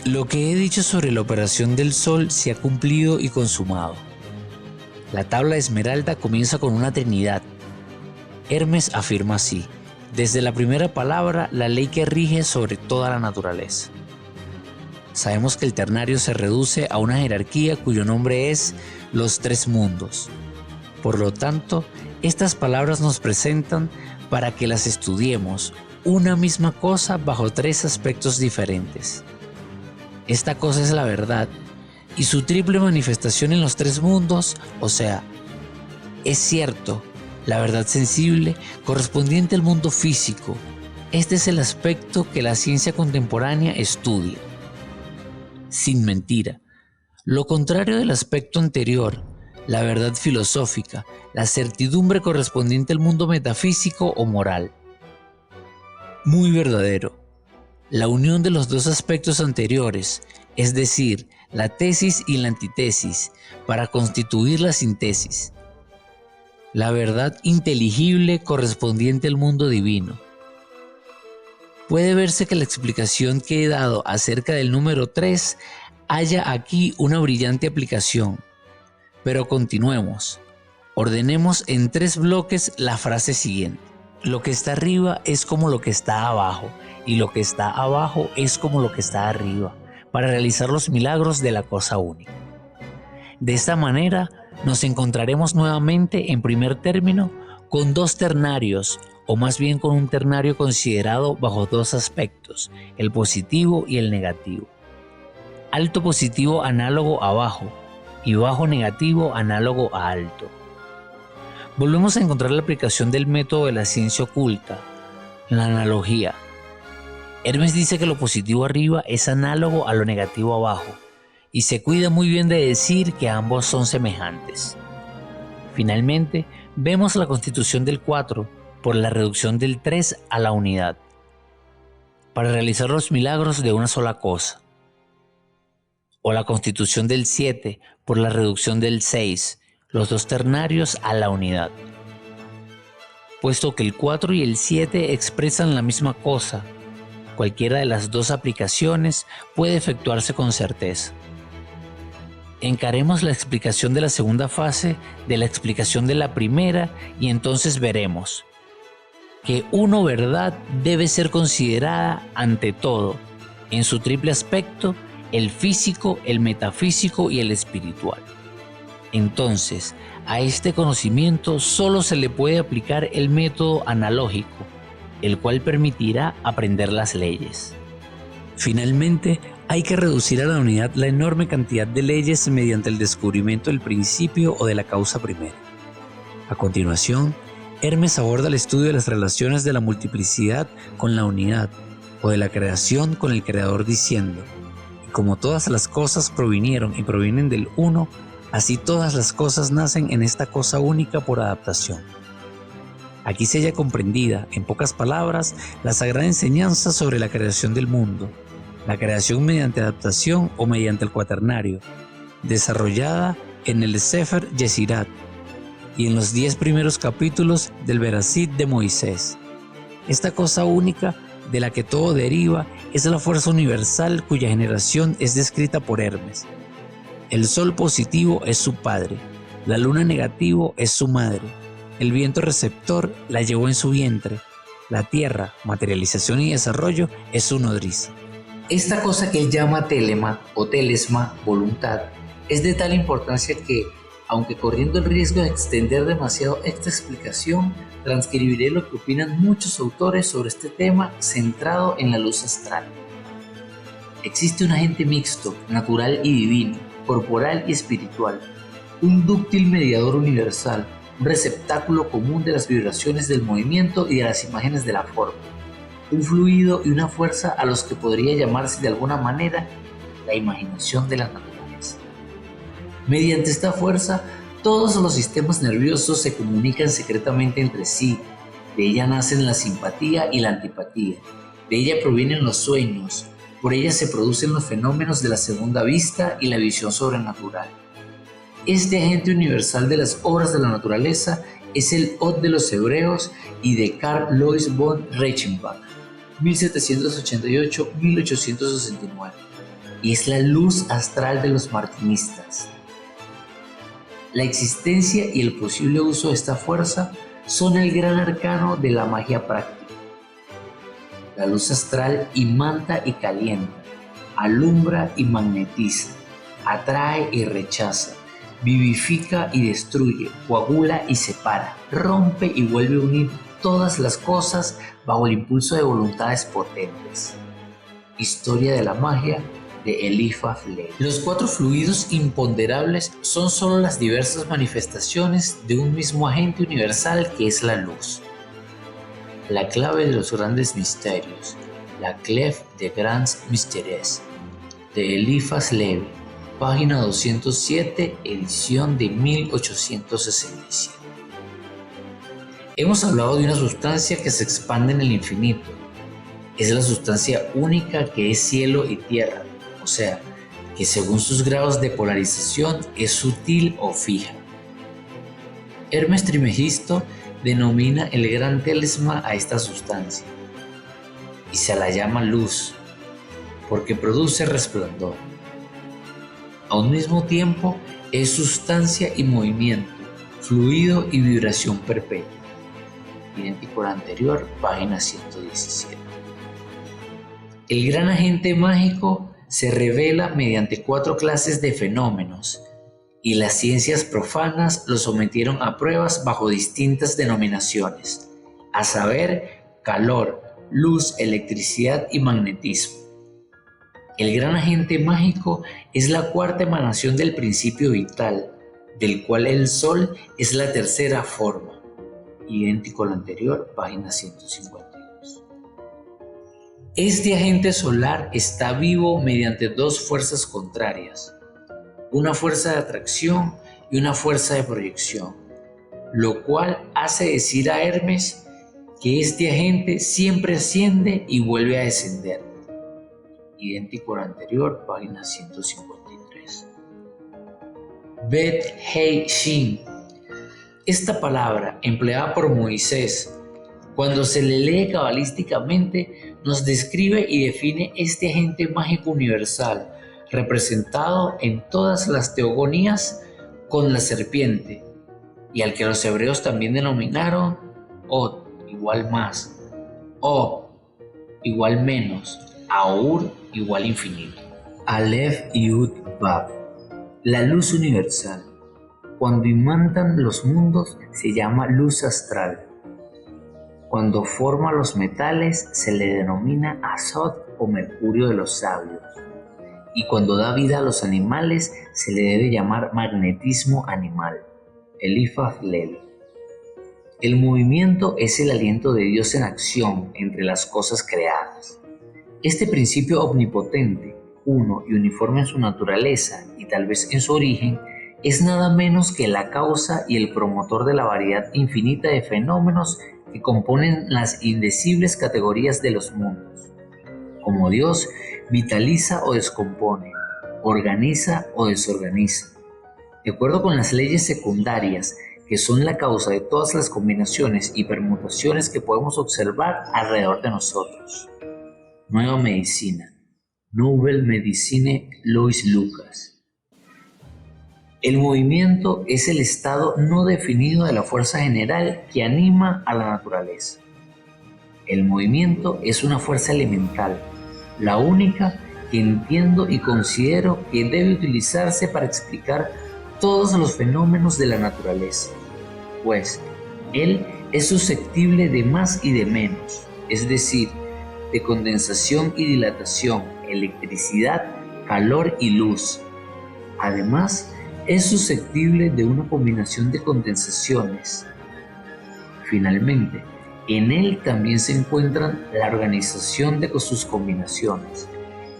Lo que he dicho sobre la operación del sol se ha cumplido y consumado. La tabla de Esmeralda comienza con una trinidad. Hermes afirma así: desde la primera palabra, la ley que rige sobre toda la naturaleza. Sabemos que el ternario se reduce a una jerarquía cuyo nombre es los tres mundos. Por lo tanto, estas palabras nos presentan para que las estudiemos una misma cosa bajo tres aspectos diferentes. Esta cosa es la verdad y su triple manifestación en los tres mundos, o sea, es cierto, la verdad sensible correspondiente al mundo físico. Este es el aspecto que la ciencia contemporánea estudia. Sin mentira. Lo contrario del aspecto anterior, la verdad filosófica, la certidumbre correspondiente al mundo metafísico o moral. Muy verdadero. La unión de los dos aspectos anteriores, es decir, la tesis y la antítesis, para constituir la síntesis. La verdad inteligible correspondiente al mundo divino. Puede verse que la explicación que he dado acerca del número 3 haya aquí una brillante aplicación. Pero continuemos. Ordenemos en 3 bloques la frase siguiente. Lo que está arriba es como lo que está abajo, y lo que está abajo es como lo que está arriba, para realizar los milagros de la cosa única. De esta manera, nos encontraremos nuevamente en primer término con 2 ternarios, o más bien con un ternario considerado bajo 2 aspectos, el positivo y el negativo. Alto positivo análogo a bajo y bajo negativo análogo a alto. Volvemos a encontrar la aplicación del método de la ciencia oculta, la analogía. Hermes dice que lo positivo arriba es análogo a lo negativo abajo, y se cuida muy bien de decir que ambos son semejantes. Finalmente, vemos la constitución del 4 por la reducción del 3 a la unidad, para realizar los milagros de una sola cosa. O la constitución del 7 por la reducción del 6, los 2 ternarios a la unidad. Puesto que el 4 y el 7 expresan la misma cosa, cualquiera de las 2 aplicaciones puede efectuarse con certeza. Encaremos la explicación de la segunda fase de la explicación de la primera y entonces veremos que uno verdad debe ser considerada ante todo, en su triple aspecto, el físico, el metafísico y el espiritual. Entonces, a este conocimiento solo se le puede aplicar el método analógico, el cual permitirá aprender las leyes. Finalmente, hay que reducir a la unidad la enorme cantidad de leyes mediante el descubrimiento del principio o de la causa primera. A continuación, Hermes aborda el estudio de las relaciones de la multiplicidad con la unidad, o de la creación con el creador diciendo: y como todas las cosas provinieron y provienen del uno, así todas las cosas nacen en esta cosa única por adaptación. Aquí se halla comprendida, en pocas palabras, la sagrada enseñanza sobre la creación del mundo, la creación mediante adaptación o mediante el cuaternario, desarrollada en el Sefer Yesirat y en los 10 primeros capítulos del Bereshit de Moisés. Esta cosa única de la que todo deriva es la fuerza universal cuya generación es descrita por Hermes. El sol positivo es su padre, la luna negativo es su madre, el viento receptor la llevó en su vientre, la tierra, materialización y desarrollo, es su nodriza. Esta cosa que él llama telema o telesma, voluntad, es de tal importancia que, aunque corriendo el riesgo de extender demasiado esta explicación, transcribiré lo que opinan muchos autores sobre este tema centrado en la luz astral. Existe un agente mixto, natural y divino, corporal y espiritual, un dúctil mediador universal, un receptáculo común de las vibraciones del movimiento y de las imágenes de la forma, un fluido y una fuerza a los que podría llamarse de alguna manera la imaginación de la naturaleza. Mediante esta fuerza, todos los sistemas nerviosos se comunican secretamente entre sí. De ella nacen la simpatía y la antipatía. De ella provienen los sueños. Por ella se producen los fenómenos de la segunda vista y la visión sobrenatural. Este agente universal de las obras de la naturaleza es el Od de los hebreos y de Carl Louis von Reichenbach, 1788-1869, y es la luz astral de los martinistas. La existencia y el posible uso de esta fuerza son el gran arcano de la magia práctica. La luz astral imanta y calienta, alumbra y magnetiza, atrae y rechaza, vivifica y destruye, coagula y separa, rompe y vuelve a unir todas las cosas bajo el impulso de voluntades potentes. Historia de la magia de Eliphas Levi. Los 4 fluidos imponderables son solo las diversas manifestaciones de un mismo agente universal que es la luz. La clave de los grandes misterios, la Clef des Grands Mystères, de Eliphas Levi, página 207, edición de 1867. Hemos hablado de una sustancia que se expande en el infinito. Es la sustancia única que es cielo y tierra, o sea, que según sus grados de polarización es sutil o fija. Hermes Trismegisto denomina el gran telesma a esta sustancia y se la llama luz, porque produce resplandor. A un mismo tiempo es sustancia y movimiento, fluido y vibración perpetua. Idéntico al anterior, página 117. El gran agente mágico se revela mediante 4 clases de fenómenos, y las ciencias profanas lo sometieron a pruebas bajo distintas denominaciones, a saber, calor, luz, electricidad y magnetismo. El gran agente mágico es la 4ª emanación del principio vital, del cual el Sol es la 3ª forma. Idéntico al anterior, página 152. Este agente solar está vivo mediante 2 fuerzas contrarias, una fuerza de atracción y una fuerza de proyección, lo cual hace decir a Hermes que este agente siempre asciende y vuelve a descender. Idéntico al anterior, página 153. Bet Hei Shin. Esta palabra, empleada por Moisés, cuando se le lee cabalísticamente, nos describe y define este agente mágico universal, representado en todas las teogonías con la serpiente, y al que los hebreos también denominaron Od, igual más, Ob, igual menos, Aur, igual infinito. Aleph Yud Vav, la luz universal. Cuando imantan los mundos se llama luz astral. Cuando forma los metales se le denomina Azot o mercurio de los sabios. Y cuando da vida a los animales se le debe llamar magnetismo animal, Eliphaz Levi. El movimiento es el aliento de Dios en acción entre las cosas creadas. Este principio omnipotente, uno y uniforme en su naturaleza y tal vez en su origen, es nada menos que la causa y el promotor de la variedad infinita de fenómenos que componen las indecibles categorías de los mundos. Como Dios, vitaliza o descompone, organiza o desorganiza. De acuerdo con las leyes secundarias, que son la causa de todas las combinaciones y permutaciones que podemos observar alrededor de nosotros. Nueva medicina. Nouvelle Medicine, Louis Lucas. El movimiento es el estado no definido de la fuerza general que anima a la naturaleza. El movimiento es una fuerza elemental, la única que entiendo y considero que debe utilizarse para explicar todos los fenómenos de la naturaleza, pues él es susceptible de más y de menos, es decir, de condensación y dilatación, electricidad, calor y luz. Además, es susceptible de una combinación de condensaciones. Finalmente, en él también se encuentran la organización de sus combinaciones.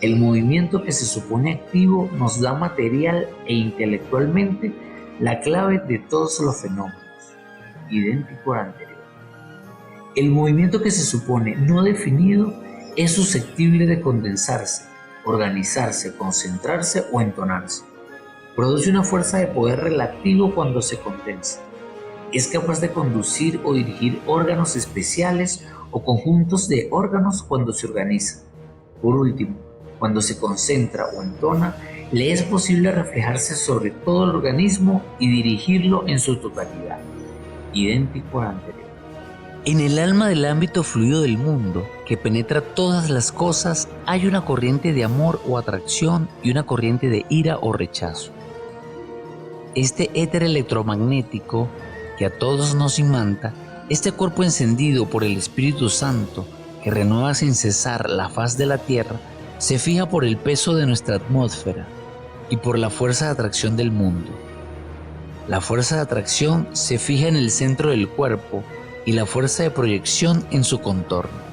El movimiento que se supone activo nos da material e intelectualmente la clave de todos los fenómenos, idéntico al anterior. El movimiento que se supone no definido es susceptible de condensarse, organizarse, concentrarse o entonarse. Produce una fuerza de poder relativo cuando se condensa. Es capaz de conducir o dirigir órganos especiales o conjuntos de órganos cuando se organiza. Por último, cuando se concentra o entona, le es posible reflejarse sobre todo el organismo y dirigirlo en su totalidad, idéntico al anterior. En el alma del ámbito fluido del mundo, que penetra todas las cosas, hay una corriente de amor o atracción y una corriente de ira o rechazo. Este éter electromagnético que a todos nos imanta, este cuerpo encendido por el Espíritu Santo, que renueva sin cesar la faz de la tierra, se fija por el peso de nuestra atmósfera y por la fuerza de atracción del mundo. La fuerza de atracción se fija en el centro del cuerpo y la fuerza de proyección en su contorno.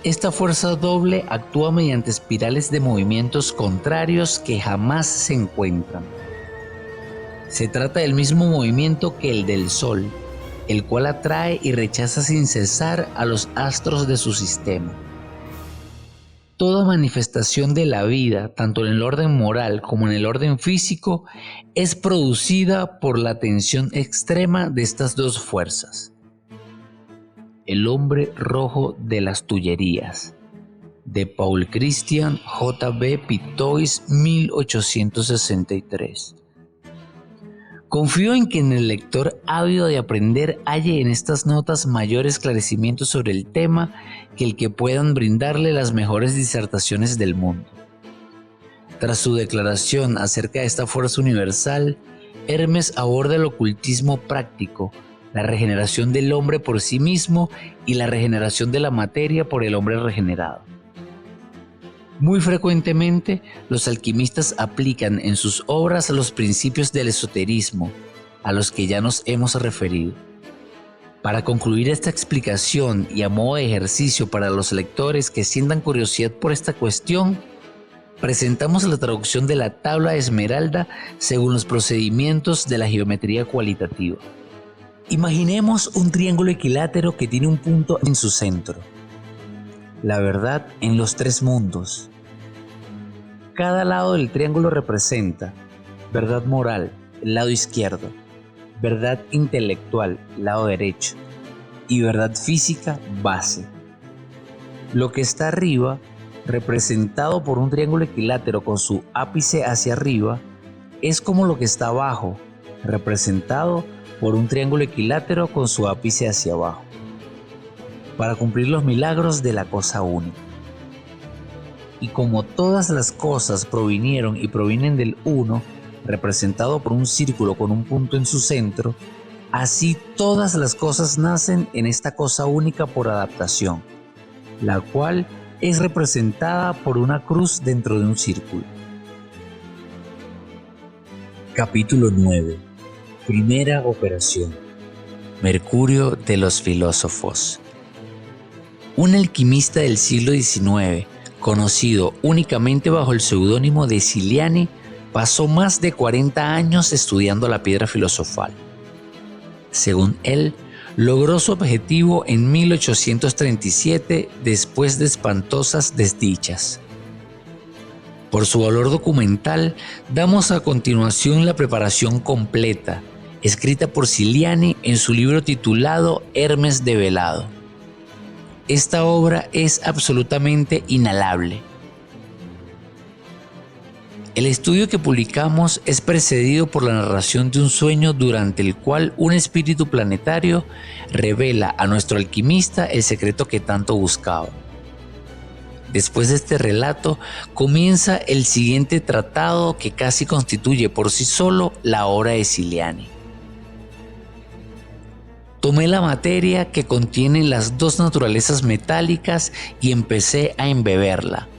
Esta fuerza doble actúa mediante espirales de movimientos contrarios que jamás se encuentran. Se trata del mismo movimiento que el del Sol, el cual atrae y rechaza sin cesar a los astros de su sistema. Toda manifestación de la vida, tanto en el orden moral como en el orden físico, es producida por la tensión extrema de estas dos fuerzas. El hombre rojo de las Tullerías, de Paul Christian J.B. Pitois, 1863. Confío en que en el lector ávido de aprender halle en estas notas mayor esclarecimiento sobre el tema que el que puedan brindarle las mejores disertaciones del mundo. Tras su declaración acerca de esta fuerza universal, Hermes aborda el ocultismo práctico, la regeneración del hombre por sí mismo y la regeneración de la materia por el hombre regenerado. Muy frecuentemente, los alquimistas aplican en sus obras los principios del esoterismo, a los que ya nos hemos referido. Para concluir esta explicación y a modo de ejercicio para los lectores que sientan curiosidad por esta cuestión, presentamos la traducción de la tabla de Esmeralda según los procedimientos de la geometría cualitativa. Imaginemos un triángulo equilátero que tiene un punto en su centro. La verdad en los tres mundos. Cada lado del triángulo representa verdad moral, el lado izquierdo, verdad intelectual, lado derecho, y verdad física, base. Lo que está arriba representado por un triángulo equilátero con su ápice hacia arriba, es como lo que está abajo, representado por un triángulo equilátero con su ápice hacia abajo, para cumplir los milagros de la cosa única. Y como todas las cosas provinieron y provienen del Uno, representado por un círculo con un punto en su centro, así todas las cosas nacen en esta cosa única por adaptación, la cual es representada por una cruz dentro de un círculo. Capítulo 9. Primera operación. Mercurio de los filósofos. Un alquimista del siglo XIX, conocido únicamente bajo el seudónimo de Ciliani, pasó más de 40 años estudiando la piedra filosofal. Según él, logró su objetivo en 1837 después de espantosas desdichas. Por su valor documental, damos a continuación la preparación completa, escrita por Ciliani en su libro titulado Hermes develado. Esta obra es absolutamente inhalable. El estudio que publicamos es precedido por la narración de un sueño durante el cual un espíritu planetario revela a nuestro alquimista el secreto que tanto buscaba. Después de este relato comienza el siguiente tratado que casi constituye por sí solo la obra de Ciliani. Tomé la materia que contiene las dos naturalezas metálicas y empecé a embeberla,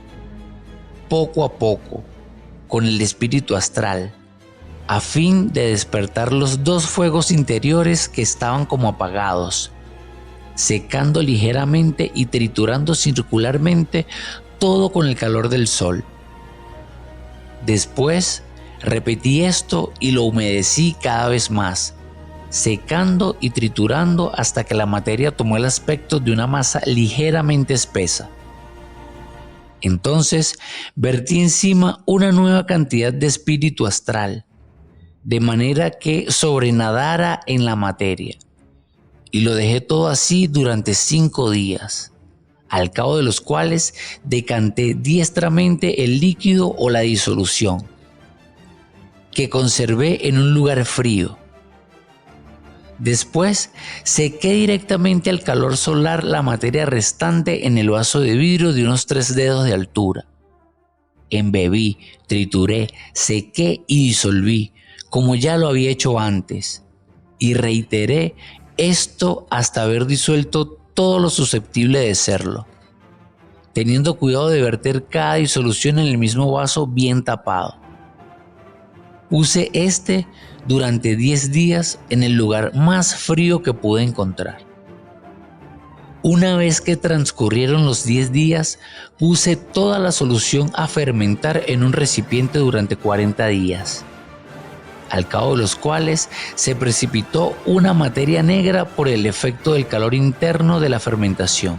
poco a poco, con el espíritu astral, a fin de despertar los dos fuegos interiores que estaban como apagados, secando ligeramente y triturando circularmente todo con el calor del sol. Después repetí esto y lo humedecí cada vez más, secando y triturando hasta que la materia tomó el aspecto de una masa ligeramente espesa. Entonces vertí encima una nueva cantidad de espíritu astral, de manera que sobrenadara en la materia, y lo dejé todo así durante 5 días, al cabo de los cuales decanté diestramente el líquido o la disolución, que conservé en un lugar frío. Después sequé directamente al calor solar la materia restante en el vaso de vidrio de unos 3 dedos de altura. Embebí, trituré, sequé y disolví, como ya lo había hecho antes, y reiteré esto hasta haber disuelto todo lo susceptible de serlo, teniendo cuidado de verter cada disolución en el mismo vaso bien tapado. Puse este durante 10 días en el lugar más frío que pude encontrar. Una vez que transcurrieron los 10 días, puse toda la solución a fermentar en un recipiente durante 40 días, al cabo de los cuales se precipitó una materia negra por el efecto del calor interno de la fermentación.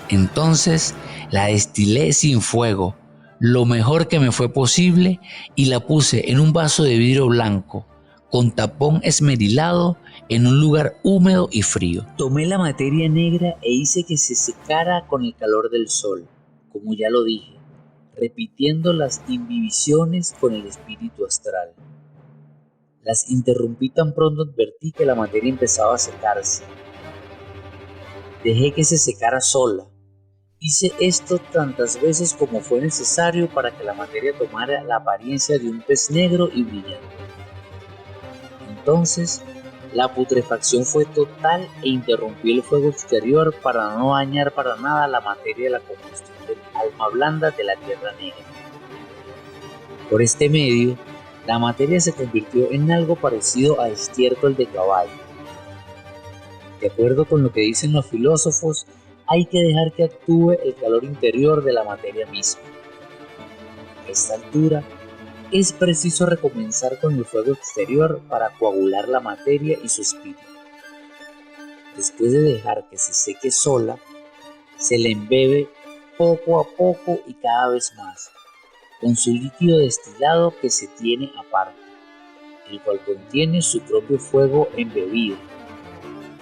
Entonces la destilé sin fuego, lo mejor que me fue posible, y la puse en un vaso de vidrio blanco, con tapón esmerilado, en un lugar húmedo y frío. Tomé la materia negra e hice que se secara con el calor del sol, como ya lo dije, repitiendo las imbibiciones con el espíritu astral. Las interrumpí tan pronto advertí que la materia empezaba a secarse. Dejé que se secara sola. Hice esto tantas veces como fue necesario para que la materia tomara la apariencia de un pez negro y brillante. Entonces, la putrefacción fue total e interrumpí el fuego exterior para no dañar para nada la materia de la combustión del alma blanda de la tierra negra. Por este medio, la materia se convirtió en algo parecido a estiércol de caballo. De acuerdo con lo que dicen los filósofos, hay que dejar que actúe el calor interior de la materia misma. A esta altura, es preciso recomenzar con el fuego exterior para coagular la materia y su espíritu. Después de dejar que se seque sola, se le embebe poco a poco y cada vez más, con su líquido destilado que se tiene aparte, el cual contiene su propio fuego embebido.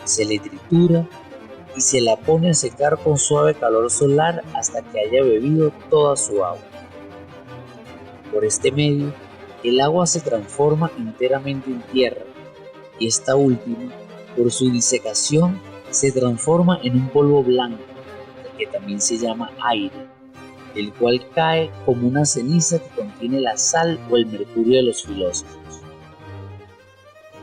Se le tritura y se la pone a secar con suave calor solar hasta que haya bebido toda su agua. Por este medio, el agua se transforma enteramente en tierra, y esta última, por su disecación, se transforma en un polvo blanco, que también se llama aire, el cual cae como una ceniza que contiene la sal o el mercurio de los filósofos.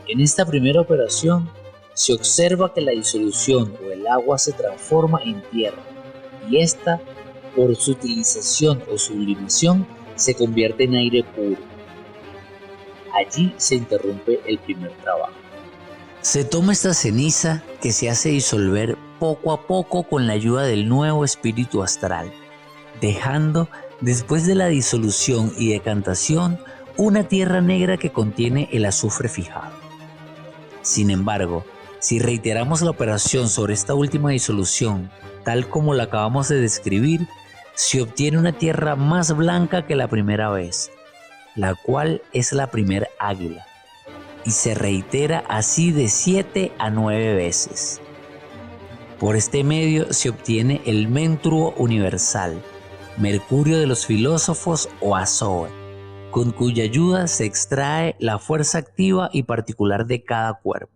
En esta primera operación, se observa que la disolución o el agua se transforma en tierra, y esta, por su utilización o sublimación, se convierte en aire puro. Allí se interrumpe el primer trabajo. Se toma esta ceniza que se hace disolver poco a poco con la ayuda del nuevo espíritu astral, dejando, después de la disolución y decantación, una tierra negra que contiene el azufre fijado. Sin embargo, si reiteramos la operación sobre esta última disolución, tal como la acabamos de describir, se obtiene una tierra más blanca que la primera vez, la cual es la primer águila, y se reitera así de 7 a 9 veces. Por este medio se obtiene el mentruo universal, mercurio de los filósofos o azoe, con cuya ayuda se extrae la fuerza activa y particular de cada cuerpo.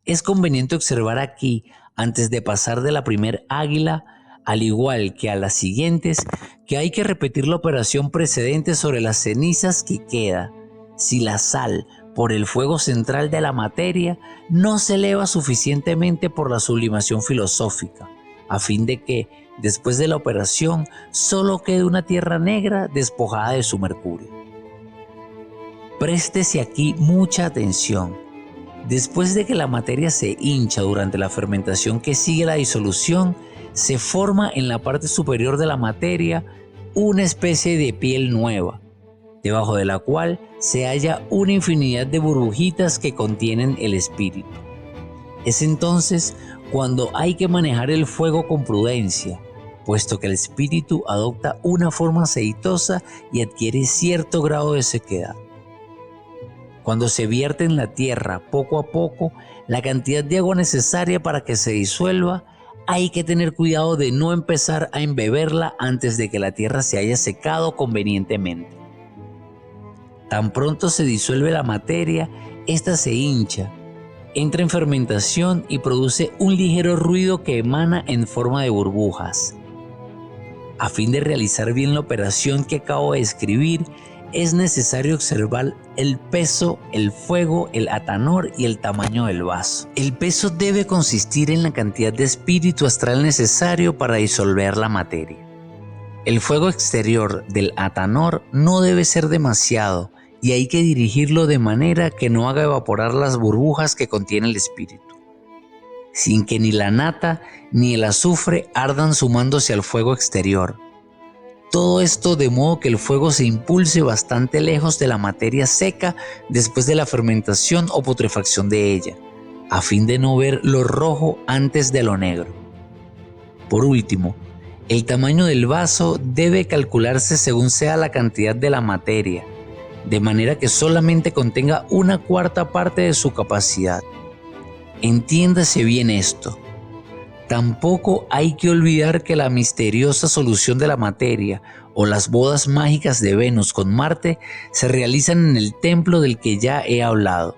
Es conveniente observar aquí, antes de pasar de la primer águila, al igual que a las siguientes, que hay que repetir la operación precedente sobre las cenizas que queda, si la sal, por el fuego central de la materia, no se eleva suficientemente por la sublimación filosófica, a fin de que, después de la operación, solo quede una tierra negra despojada de su mercurio. Préstese aquí mucha atención. Después de que la materia se hincha durante la fermentación que sigue la disolución, se forma en la parte superior de la materia una especie de piel nueva, debajo de la cual se halla una infinidad de burbujitas que contienen el espíritu. Es entonces cuando hay que manejar el fuego con prudencia, puesto que el espíritu adopta una forma aceitosa y adquiere cierto grado de sequedad. Cuando se vierte en la tierra poco a poco la cantidad de agua necesaria para que se disuelva, hay que tener cuidado de no empezar a embeberla antes de que la tierra se haya secado convenientemente. Tan pronto se disuelve la materia, ésta se hincha, entra en fermentación y produce un ligero ruido que emana en forma de burbujas. A fin de realizar bien la operación que acabo de describir, es necesario observar el peso, el fuego, el atanor y el tamaño del vaso. El peso debe consistir en la cantidad de espíritu astral necesario para disolver la materia. El fuego exterior del atanor no debe ser demasiado y hay que dirigirlo de manera que no haga evaporar las burbujas que contiene el espíritu, sin que ni la nata ni el azufre ardan sumándose al fuego exterior. Todo esto de modo que el fuego se impulse bastante lejos de la materia seca después de la fermentación o putrefacción de ella, a fin de no ver lo rojo antes de lo negro. Por último, el tamaño del vaso debe calcularse según sea la cantidad de la materia, de manera que solamente contenga una cuarta parte de su capacidad. Entiéndase bien esto. Tampoco hay que olvidar que la misteriosa solución de la materia o las bodas mágicas de Venus con Marte se realizan en el templo del que ya he hablado,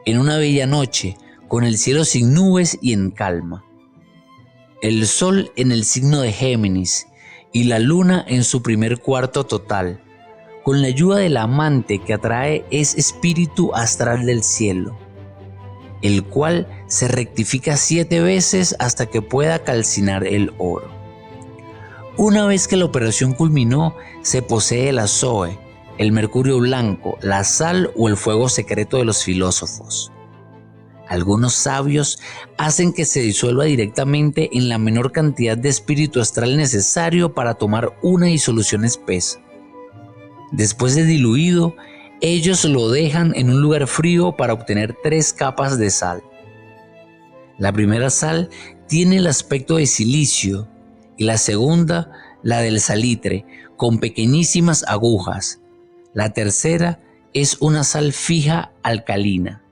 en una bella noche, con el cielo sin nubes y en calma. El sol en el signo de Géminis y la luna en su primer cuarto total, con la ayuda del amante que atrae es espíritu astral del cielo, el cual se rectifica 7 veces hasta que pueda calcinar el oro. Una vez que la operación culminó, se posee el azoe, el mercurio blanco, la sal o el fuego secreto de los filósofos. Algunos sabios hacen que se disuelva directamente en la menor cantidad de espíritu astral necesario para tomar una disolución espesa. Después de diluido, ellos lo dejan en un lugar frío para obtener 3 capas de sal. La primera sal tiene el aspecto de silicio y la segunda la del salitre, con pequeñísimas agujas. La tercera es una sal fija alcalina.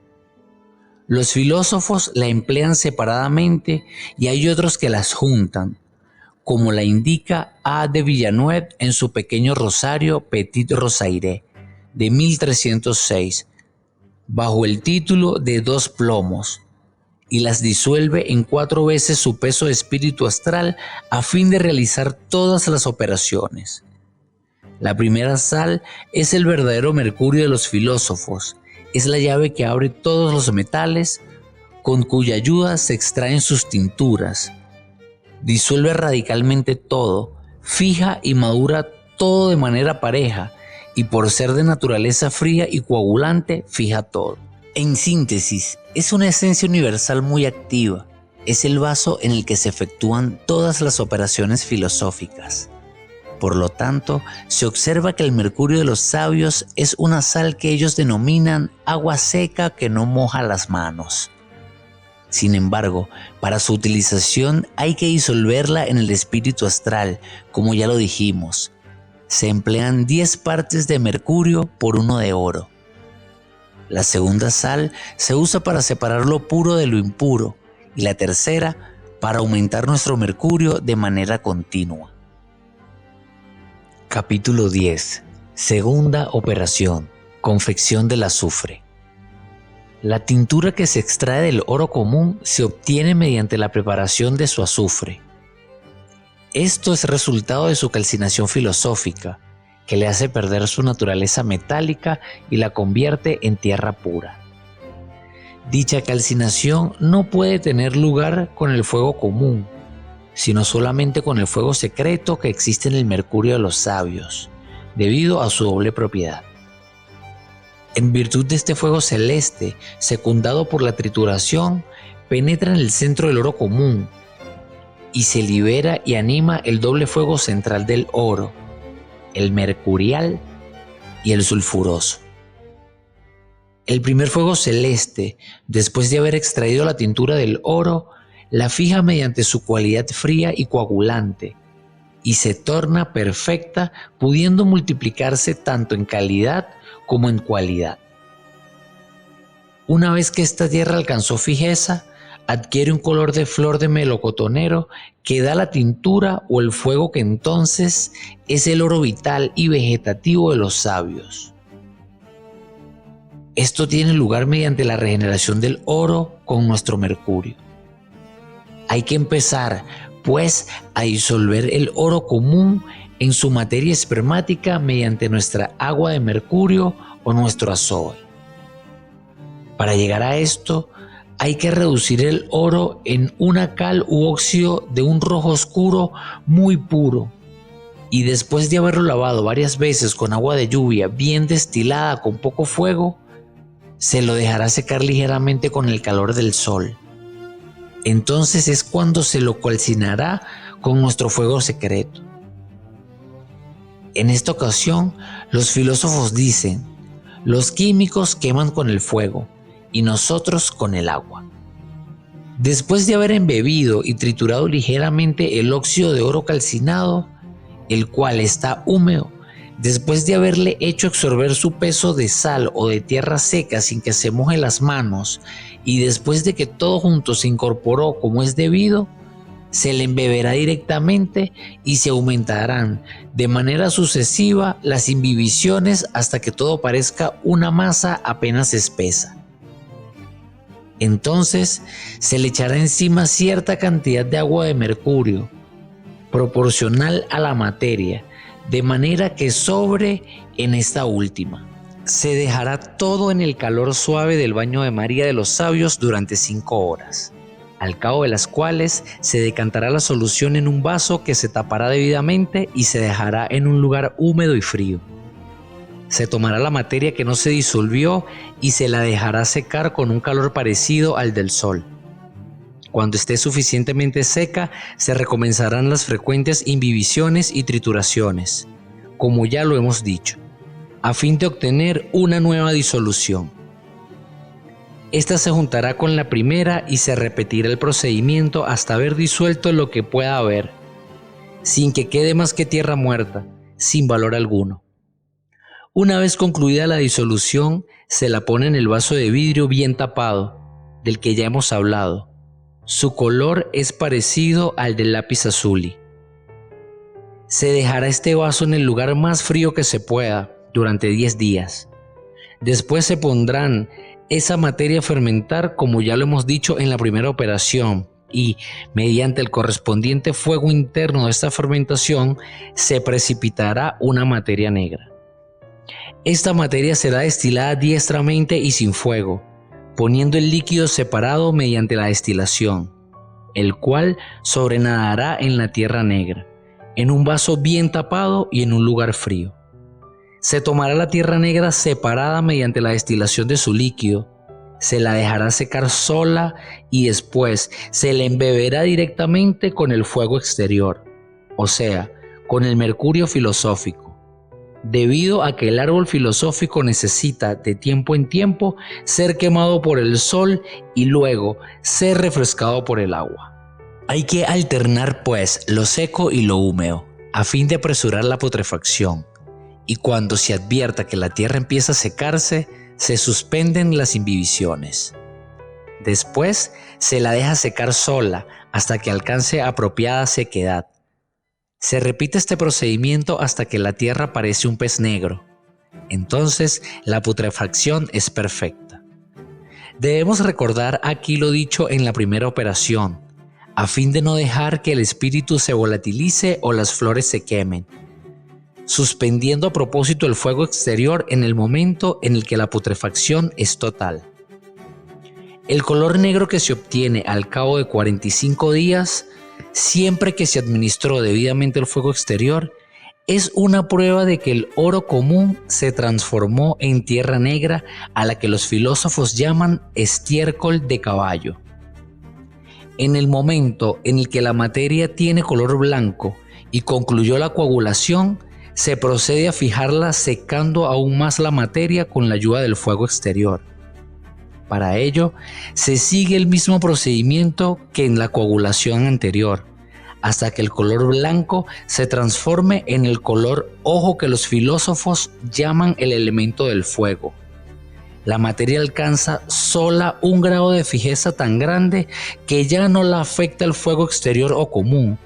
Los filósofos la emplean separadamente y hay otros que las juntan, como la indica A. de Villeneuve en su pequeño rosario Petit Rosaire de 1306, bajo el título de 2 plomos, y las disuelve en 4 veces su peso de espíritu astral a fin de realizar todas las operaciones. La primera sal es el verdadero mercurio de los filósofos, es la llave que abre todos los metales, con cuya ayuda se extraen sus tinturas. Disuelve radicalmente todo, fija y madura todo de manera pareja, y por ser de naturaleza fría y coagulante, fija todo. En síntesis, es una esencia universal muy activa. Es el vaso en el que se efectúan todas las operaciones filosóficas. Por lo tanto, se observa que el mercurio de los sabios es una sal que ellos denominan agua seca que no moja las manos. Sin embargo, para su utilización hay que disolverla en el espíritu astral, como ya lo dijimos. Se emplean 10 partes de mercurio por 1 de oro. La segunda sal se usa para separar lo puro de lo impuro y la tercera para aumentar nuestro mercurio de manera continua. Capítulo 10. Segunda operación. Confección del azufre. La tintura que se extrae del oro común se obtiene mediante la preparación de su azufre. Esto es resultado de su calcinación filosófica, que le hace perder su naturaleza metálica y la convierte en tierra pura. Dicha calcinación no puede tener lugar con el fuego común, sino solamente con el fuego secreto que existe en el mercurio de los sabios, debido a su doble propiedad. En virtud de este fuego celeste, secundado por la trituración, penetra en el centro del oro común y se libera y anima el doble fuego central del oro, el mercurial y el sulfuroso. El primer fuego celeste, después de haber extraído la tintura del oro, la fija mediante su cualidad fría y coagulante, y se torna perfecta, pudiendo multiplicarse tanto en calidad como en cualidad. Una vez que esta tierra alcanzó fijeza, adquiere un color de flor de melocotonero que da la tintura o el fuego que entonces es el oro vital y vegetativo de los sabios. Esto tiene lugar mediante la regeneración del oro con nuestro mercurio. Hay que empezar, pues, a disolver el oro común en su materia espermática mediante nuestra agua de mercurio o nuestro azogue. Para llegar a esto, hay que reducir el oro en una cal u óxido de un rojo oscuro muy puro, y después de haberlo lavado varias veces con agua de lluvia bien destilada con poco fuego, se lo dejará secar ligeramente con el calor del sol. Entonces es cuando se lo calcinará con nuestro fuego secreto. En esta ocasión, los filósofos dicen: los químicos queman con el fuego y nosotros con el agua. Después de haber embebido y triturado ligeramente el óxido de oro calcinado, el cual está húmedo, después de haberle hecho absorber su peso de sal o de tierra seca sin que se moje las manos, y después de que todo junto se incorporó como es debido, se le embeberá directamente y se aumentarán de manera sucesiva las imbibiciones hasta que todo parezca una masa apenas espesa. Entonces se le echará encima cierta cantidad de agua de mercurio, proporcional a la materia, de manera que sobre en esta última. Se dejará todo en el calor suave del baño de María de los sabios durante 5 horas, al cabo de las cuales se decantará la solución en un vaso que se tapará debidamente y se dejará en un lugar húmedo y frío. Se tomará la materia que no se disolvió y se la dejará secar con un calor parecido al del sol. Cuando esté suficientemente seca, se recomenzarán las frecuentes imbibiciones y trituraciones, como ya lo hemos dicho, a fin de obtener una nueva disolución. Esta se juntará con la primera y se repetirá el procedimiento hasta haber disuelto lo que pueda haber, sin que quede más que tierra muerta, sin valor alguno. Una vez concluida la disolución, se la pone en el vaso de vidrio bien tapado, del que ya hemos hablado. Su color es parecido al del lápiz azuli. Se dejará este vaso en el lugar más frío que se pueda durante 10 días. Después se pondrán esa materia a fermentar, como ya lo hemos dicho en la primera operación, y mediante el correspondiente fuego interno de esta fermentación se precipitará una materia negra. Esta materia será destilada diestramente y sin fuego, poniendo el líquido separado mediante la destilación, el cual sobrenadará en la tierra negra, en un vaso bien tapado y en un lugar frío. Se tomará la tierra negra separada mediante la destilación de su líquido, se la dejará secar sola y después se le embeberá directamente con el fuego exterior, o sea, con el mercurio filosófico, debido a que el árbol filosófico necesita de tiempo en tiempo ser quemado por el sol y luego ser refrescado por el agua. Hay que alternar pues lo seco y lo húmedo, a fin de apresurar la putrefacción, y cuando se advierta que la tierra empieza a secarse, se suspenden las imbibiciones. Después se la deja secar sola hasta que alcance apropiada sequedad. Se repite este procedimiento hasta que la tierra parece un pez negro. Entonces la putrefacción es perfecta. Debemos recordar aquí lo dicho en la primera operación, a fin de no dejar que el espíritu se volatilice o las flores se quemen, suspendiendo a propósito el fuego exterior en el momento en el que la putrefacción es total. El color negro que se obtiene al cabo de 45 días, siempre que se administró debidamente el fuego exterior, es una prueba de que el oro común se transformó en tierra negra, a la que los filósofos llaman estiércol de caballo. En el momento en el que la materia tiene color blanco y concluyó la coagulación, se procede a fijarla secando aún más la materia con la ayuda del fuego exterior. Para ello, se sigue el mismo procedimiento que en la coagulación anterior, hasta que el color blanco se transforme en el color ojo que los filósofos llaman el elemento del fuego. La materia alcanza sola un grado de fijeza tan grande que ya no la afecta el fuego exterior o común,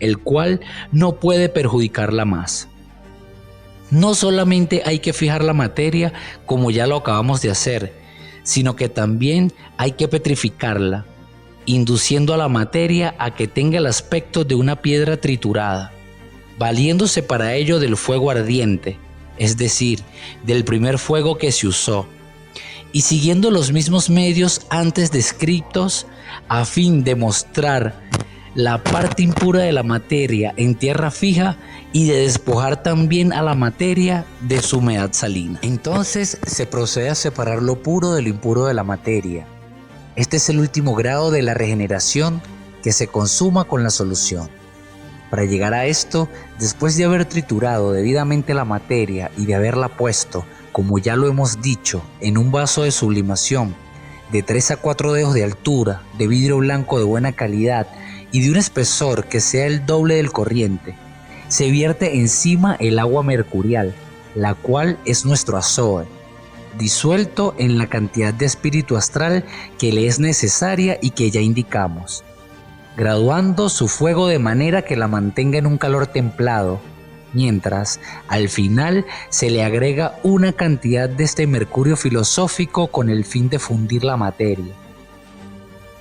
el cual no puede perjudicarla más. No solamente hay que fijar la materia como ya lo acabamos de hacer, sino que también hay que petrificarla, induciendo a la materia a que tenga el aspecto de una piedra triturada, valiéndose para ello del fuego ardiente, es decir, del primer fuego que se usó, y siguiendo los mismos medios antes descritos a fin de mostrar la parte impura de la materia en tierra fija y de despojar también a la materia de su humedad salina. Entonces se procede a separar lo puro de lo impuro de la materia. Este es el último grado de la regeneración que se consuma con la solución. Para llegar a esto, después de haber triturado debidamente la materia y de haberla puesto, como ya lo hemos dicho, en un vaso de sublimación de 3 a 4 dedos de altura, de vidrio blanco de buena calidad y de un espesor que sea el doble del corriente, se vierte encima el agua mercurial, la cual es nuestro azoe, disuelto en la cantidad de espíritu astral que le es necesaria y que ya indicamos, graduando su fuego de manera que la mantenga en un calor templado, mientras al final se le agrega una cantidad de este mercurio filosófico con el fin de fundir la materia.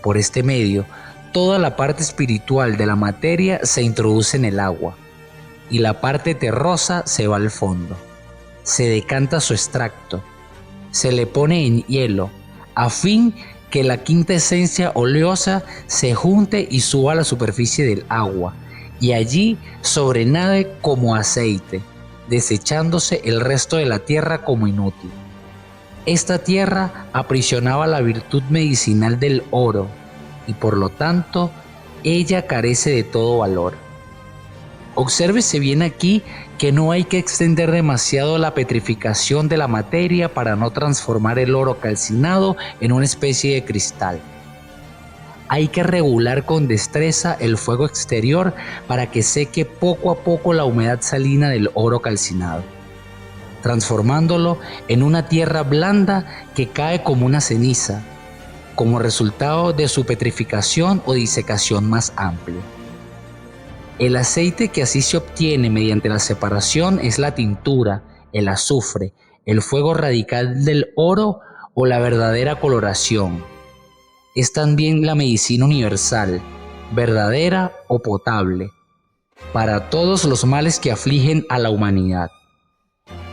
Por este medio, toda la parte espiritual de la materia se introduce en el agua y la parte terrosa se va al fondo. Se decanta su extracto, se le pone en hielo a fin que la quinta esencia oleosa se junte y suba a la superficie del agua y allí sobrenade como aceite, desechándose el resto de la tierra como inútil. Esta tierra aprisionaba la virtud medicinal del oro y por lo tanto ella carece de todo valor. Obsérvese bien aquí que no hay que extender demasiado la petrificación de la materia para no transformar el oro calcinado en una especie de cristal. Hay que regular con destreza el fuego exterior para que seque poco a poco la humedad salina del oro calcinado, transformándolo en una tierra blanda que cae como una ceniza, como resultado de su petrificación o disecación más amplia. El aceite que así se obtiene mediante la separación es la tintura, el azufre, el fuego radical del oro o la verdadera coloración. Es también la medicina universal, verdadera o potable, para todos los males que afligen a la humanidad.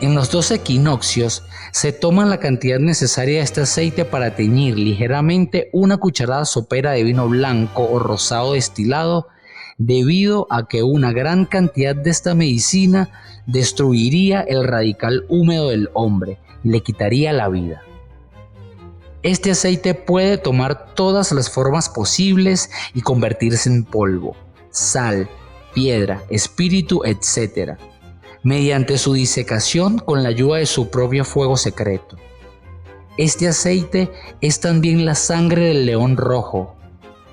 En los 2 equinoccios se toma la cantidad necesaria de este aceite para teñir ligeramente una cucharada sopera de vino blanco o rosado destilado, debido a que una gran cantidad de esta medicina destruiría el radical húmedo del hombre y le quitaría la vida. Este aceite puede tomar todas las formas posibles y convertirse en polvo, sal, piedra, espíritu, etc., mediante su disecación con la ayuda de su propio fuego secreto. Este aceite es también la sangre del león rojo.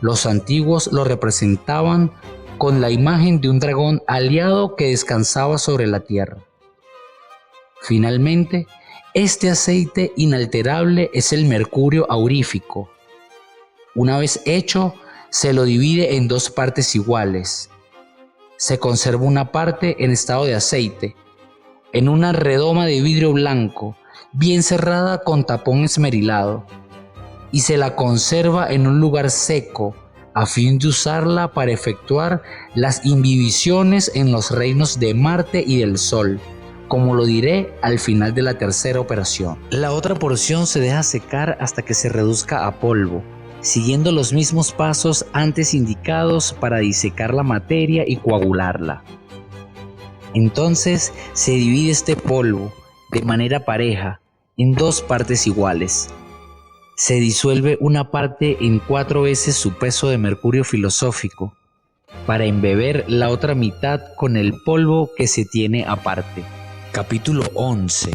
Los antiguos lo representaban con la imagen de un dragón aliado que descansaba sobre la tierra. Finalmente, este aceite inalterable es el mercurio aurífico. Una vez hecho, se lo divide en 2 partes iguales. Se conserva una parte en estado de aceite, en una redoma de vidrio blanco, bien cerrada con tapón esmerilado, y se la conserva en un lugar seco, a fin de usarla para efectuar las imbibiciones en los reinos de Marte y del Sol, como lo diré al final de la tercera operación. La otra porción se deja secar hasta que se reduzca a polvo, siguiendo los mismos pasos antes indicados para disecar la materia y coagularla. Entonces se divide este polvo de manera pareja en 2 partes iguales. Se disuelve una parte en 4 veces su peso de mercurio filosófico, para embeber la otra mitad con el polvo que se tiene aparte. Capítulo 11.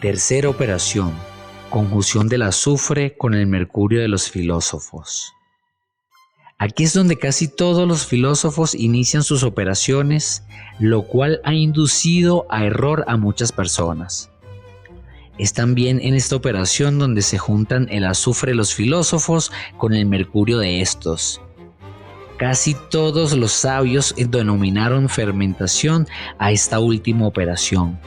Tercera operación. Conjunción del azufre con el mercurio de los filósofos. Aquí es donde casi todos los filósofos inician sus operaciones, lo cual ha inducido a error a muchas personas. Es también en esta operación donde se juntan el azufre de los filósofos con el mercurio de estos. Casi todos los sabios denominaron fermentación a esta última operación,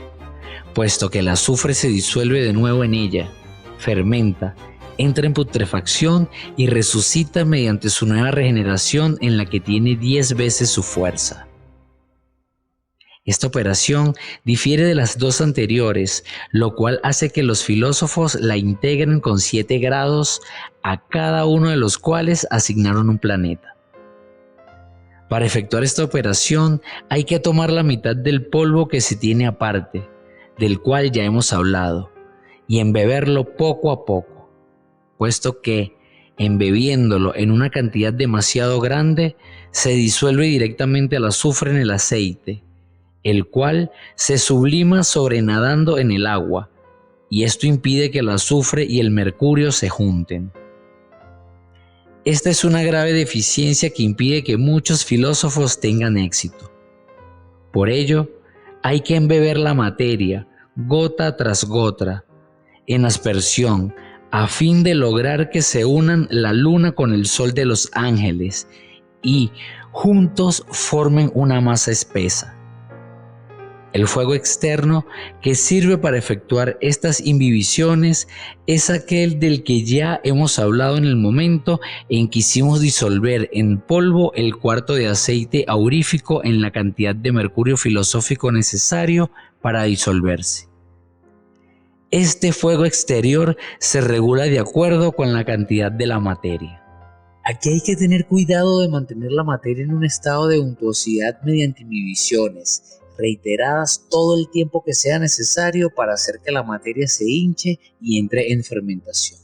puesto que el azufre se disuelve de nuevo en ella, fermenta, entra en putrefacción y resucita mediante su nueva regeneración en la que tiene 10 veces su fuerza. Esta operación difiere de las 2 anteriores, lo cual hace que los filósofos la integren con 7 grados, a cada uno de los cuales asignaron un planeta. Para efectuar esta operación hay que tomar la mitad del polvo que se tiene aparte, del cual ya hemos hablado, y embeberlo poco a poco, puesto que, embebiéndolo en una cantidad demasiado grande, se disuelve directamente el azufre en el aceite, el cual se sublima sobrenadando en el agua, y esto impide que el azufre y el mercurio se junten. Esta es una grave deficiencia que impide que muchos filósofos tengan éxito. Por ello, hay que embeber la materia, gota tras gota, en aspersión, a fin de lograr que se unan la luna con el sol de los ángeles y juntos formen una masa espesa. El fuego externo que sirve para efectuar estas imbibiciones es aquel del que ya hemos hablado en el momento en que hicimos disolver en polvo el cuarto de aceite aurífico en la cantidad de mercurio filosófico necesario para disolverse. Este fuego exterior se regula de acuerdo con la cantidad de la materia. Aquí hay que tener cuidado de mantener la materia en un estado de untuosidad mediante imbibiciones reiteradas todo el tiempo que sea necesario para hacer que la materia se hinche y entre en fermentación.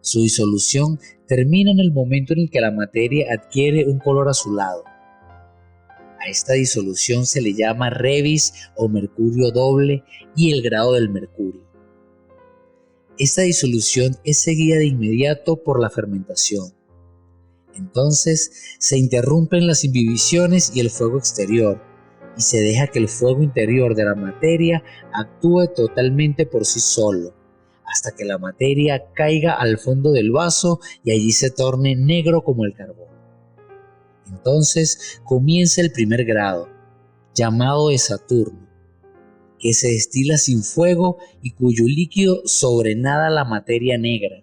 Su disolución termina en el momento en el que la materia adquiere un color azulado. A esta disolución se le llama revis o mercurio doble y el grado del mercurio. Esta disolución es seguida de inmediato por la fermentación. Entonces se interrumpen las imbibiciones y el fuego exterior, y se deja que el fuego interior de la materia actúe totalmente por sí solo, hasta que la materia caiga al fondo del vaso y allí se torne negro como el carbón. Entonces comienza el primer grado, llamado de Saturno, que se destila sin fuego y cuyo líquido sobrenada la materia negra,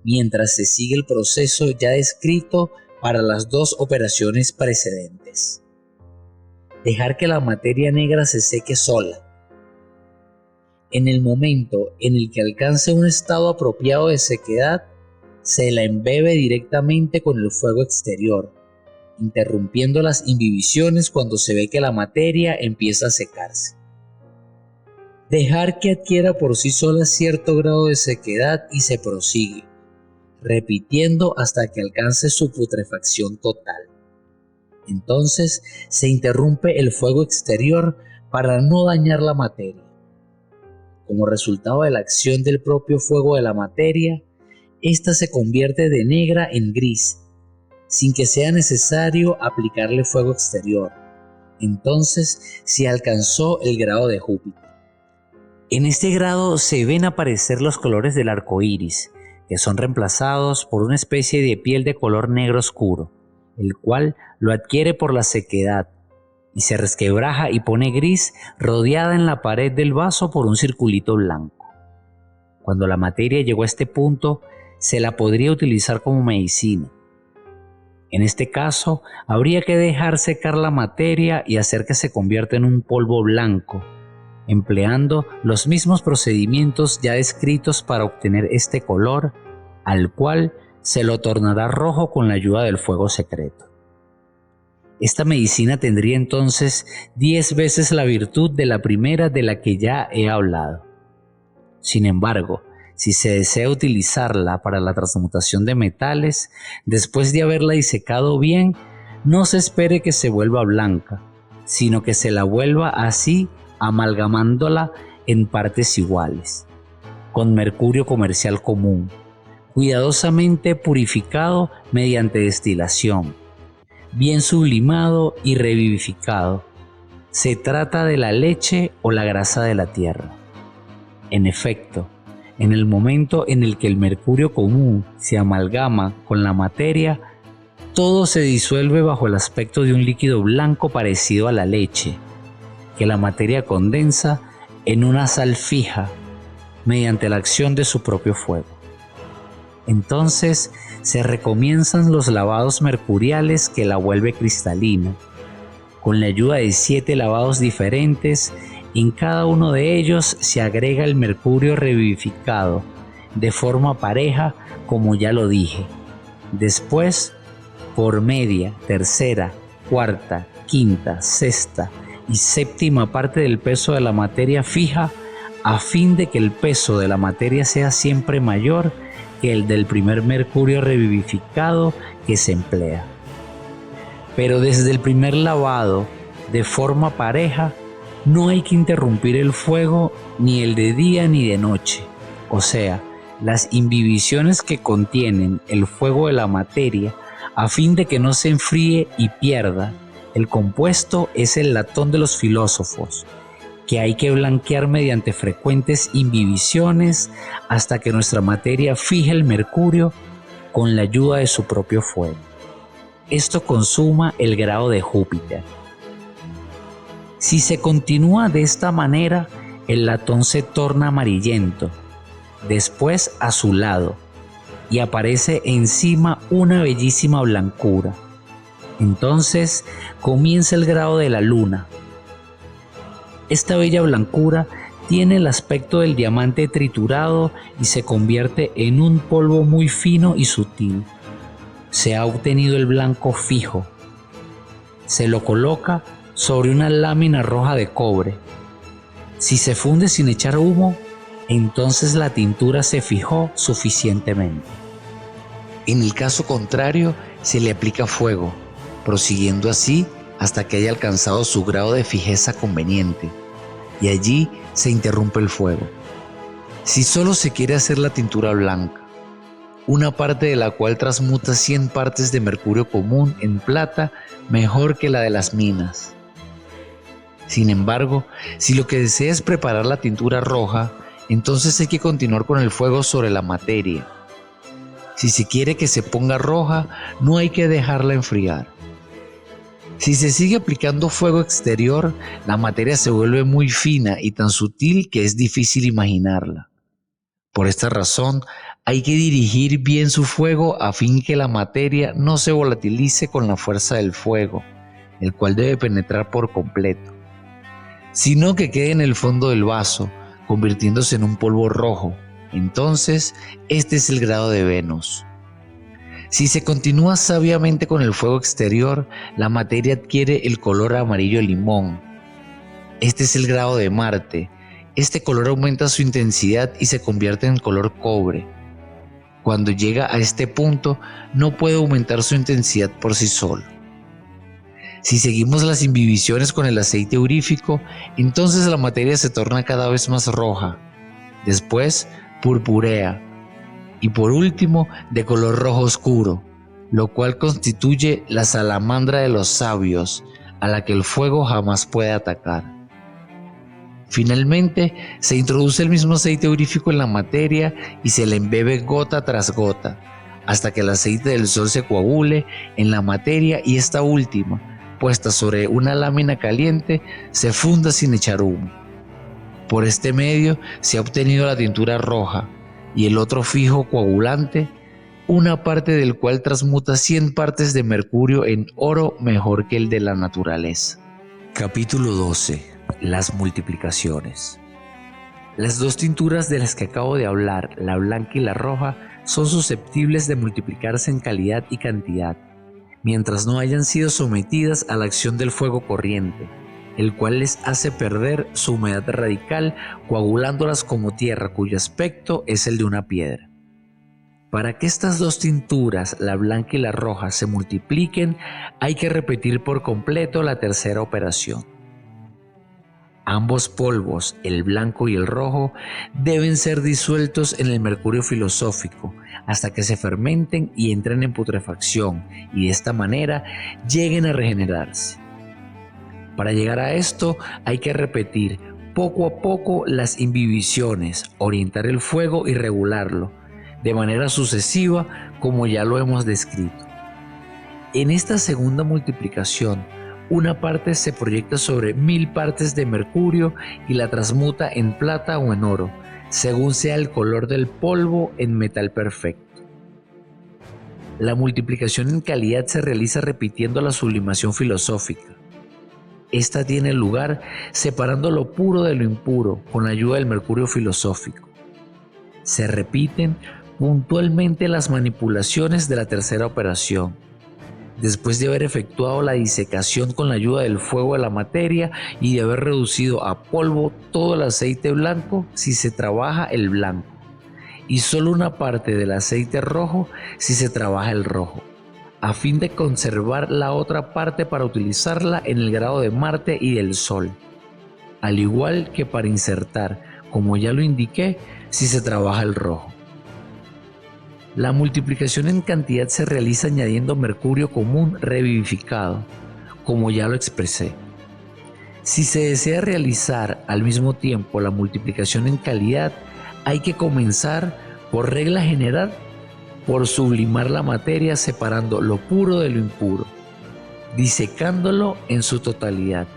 mientras se sigue el proceso ya descrito para las dos operaciones precedentes. Dejar que la materia negra se seque sola. En el momento en el que alcance un estado apropiado de sequedad, se la embebe directamente con el fuego exterior, interrumpiendo las imbibiciones cuando se ve que la materia empieza a secarse. Dejar que adquiera por sí sola cierto grado de sequedad y se prosigue, repitiendo hasta que alcance su putrefacción total. Entonces se interrumpe el fuego exterior para no dañar la materia. Como resultado de la acción del propio fuego de la materia, ésta se convierte de negra en gris, sin que sea necesario aplicarle fuego exterior. Entonces se alcanzó el grado de Júpiter. En este grado se ven aparecer los colores del arco iris, que son reemplazados por una especie de piel de color negro oscuro, el cual lo adquiere por la sequedad, y se resquebraja y pone gris rodeada en la pared del vaso por un circulito blanco. Cuando la materia llegó a este punto, se la podría utilizar como medicina. En este caso, habría que dejar secar la materia y hacer que se convierta en un polvo blanco, empleando los mismos procedimientos ya descritos para obtener este color, al cual se lo tornará rojo con la ayuda del fuego secreto. Esta medicina tendría entonces 10 veces la virtud de la primera de la que ya he hablado. Sin embargo, si se desea utilizarla para la transmutación de metales, después de haberla disecado bien, no se espere que se vuelva blanca, sino que se la vuelva así, amalgamándola en partes iguales, con mercurio comercial común, cuidadosamente purificado mediante destilación, bien sublimado y revivificado. Se trata de la leche o la grasa de la tierra. En efecto, en el momento en el que el mercurio común se amalgama con la materia, todo se disuelve bajo el aspecto de un líquido blanco parecido a la leche, que la materia condensa en una sal fija mediante la acción de su propio fuego. Entonces se recomienzan los lavados mercuriales que la vuelve cristalina. Con la ayuda de 7 lavados diferentes, en cada uno de ellos se agrega el mercurio revivificado de forma pareja, como ya lo dije. Después, por media, tercera, cuarta, quinta, sexta y séptima parte del peso de la materia fija, a fin de que el peso de la materia sea siempre mayor que el del primer mercurio revivificado que se emplea. Pero desde el primer lavado, de forma pareja, no hay que interrumpir el fuego ni el de día ni de noche, o sea, las imbibiciones que contienen el fuego de la materia, a fin de que no se enfríe y pierda. El compuesto es el latón de los filósofos, que hay que blanquear mediante frecuentes imbibiciones hasta que nuestra materia fije el mercurio con la ayuda de su propio fuego. Esto consuma el grado de Júpiter. Si se continúa de esta manera, el latón se torna amarillento, después azulado, y aparece encima una bellísima blancura. Entonces comienza el grado de la luna. Esta bella blancura tiene el aspecto del diamante triturado y se convierte en un polvo muy fino y sutil. Se ha obtenido el blanco fijo. Se lo coloca sobre una lámina roja de cobre. Si se funde sin echar humo, entonces la tintura se fijó suficientemente. En el caso contrario, se le aplica fuego, prosiguiendo así hasta que haya alcanzado su grado de fijeza conveniente, y allí se interrumpe el fuego. Si solo se quiere hacer la tintura blanca, una parte de la cual transmuta 100 partes de mercurio común en plata mejor que la de las minas. Sin embargo, si lo que desea es preparar la tintura roja, Entonces hay que continuar con el fuego sobre la materia. Si se quiere que se ponga roja, no hay que dejarla enfriar. Si se sigue aplicando fuego exterior, la materia se vuelve muy fina y tan sutil que es difícil imaginarla. Por esta razón, hay que dirigir bien su fuego a fin que la materia no se volatilice con la fuerza del fuego, el cual debe penetrar por completo, sino que quede en el fondo del vaso, convirtiéndose en un polvo rojo. Entonces, este es el grado de Venus. Si se continúa sabiamente con el fuego exterior, la materia adquiere el color amarillo limón. Este es el grado de Marte. Este color aumenta su intensidad y se convierte en color cobre. Cuando llega a este punto, no puede aumentar su intensidad por sí solo. Si seguimos las imbibiciones con el aceite aurífico, entonces la materia se torna cada vez más roja, después purpúrea y por último de color rojo oscuro, lo cual constituye la salamandra de los sabios, a la que el fuego jamás puede atacar. Finalmente, se introduce el mismo aceite aurífico en la materia y se le embebe gota tras gota, hasta que el aceite del sol se coagule en la materia y esta última, puesta sobre una lámina caliente, se funda sin echar humo. Por este medio se ha obtenido la tintura roja y el otro fijo coagulante, una parte del cual transmuta 100 partes de mercurio en oro mejor que el de la naturaleza. Capítulo 12. Las multiplicaciones. Las dos tinturas de las que acabo de hablar, la blanca y la roja, son susceptibles de multiplicarse en calidad y cantidad, mientras no hayan sido sometidas a la acción del fuego corriente, el cual les hace perder su humedad radical, coagulándolas como tierra cuyo aspecto es el de una piedra. Para que estas dos tinturas, la blanca y la roja, se multipliquen, hay que repetir por completo la tercera operación. Ambos polvos, el blanco y el rojo, deben ser disueltos en el mercurio filosófico hasta que se fermenten y entren en putrefacción y de esta manera lleguen a regenerarse. Para llegar a esto hay que repetir poco a poco las imbibiciones, orientar el fuego y regularlo, de manera sucesiva como ya lo hemos descrito. En esta segunda multiplicación, una parte se proyecta sobre 1000 partes de mercurio y la transmuta en plata o en oro, según sea el color del polvo en metal perfecto. La multiplicación en calidad se realiza repitiendo la sublimación filosófica. Esta tiene lugar separando lo puro de lo impuro con la ayuda del mercurio filosófico. Se repiten puntualmente las manipulaciones de la tercera operación. Después de haber efectuado la disecación con la ayuda del fuego de la materia y de haber reducido a polvo todo el aceite blanco si se trabaja el blanco, y solo una parte del aceite rojo si se trabaja el rojo, a fin de conservar la otra parte para utilizarla en el grado de Marte y del Sol, al igual que para insertar, como ya lo indiqué, si se trabaja el rojo. La multiplicación en cantidad se realiza añadiendo mercurio común revivificado, como ya lo expresé. Si se desea realizar al mismo tiempo la multiplicación en calidad, hay que comenzar, por regla general, por sublimar la materia separando lo puro de lo impuro, disecándolo en su totalidad,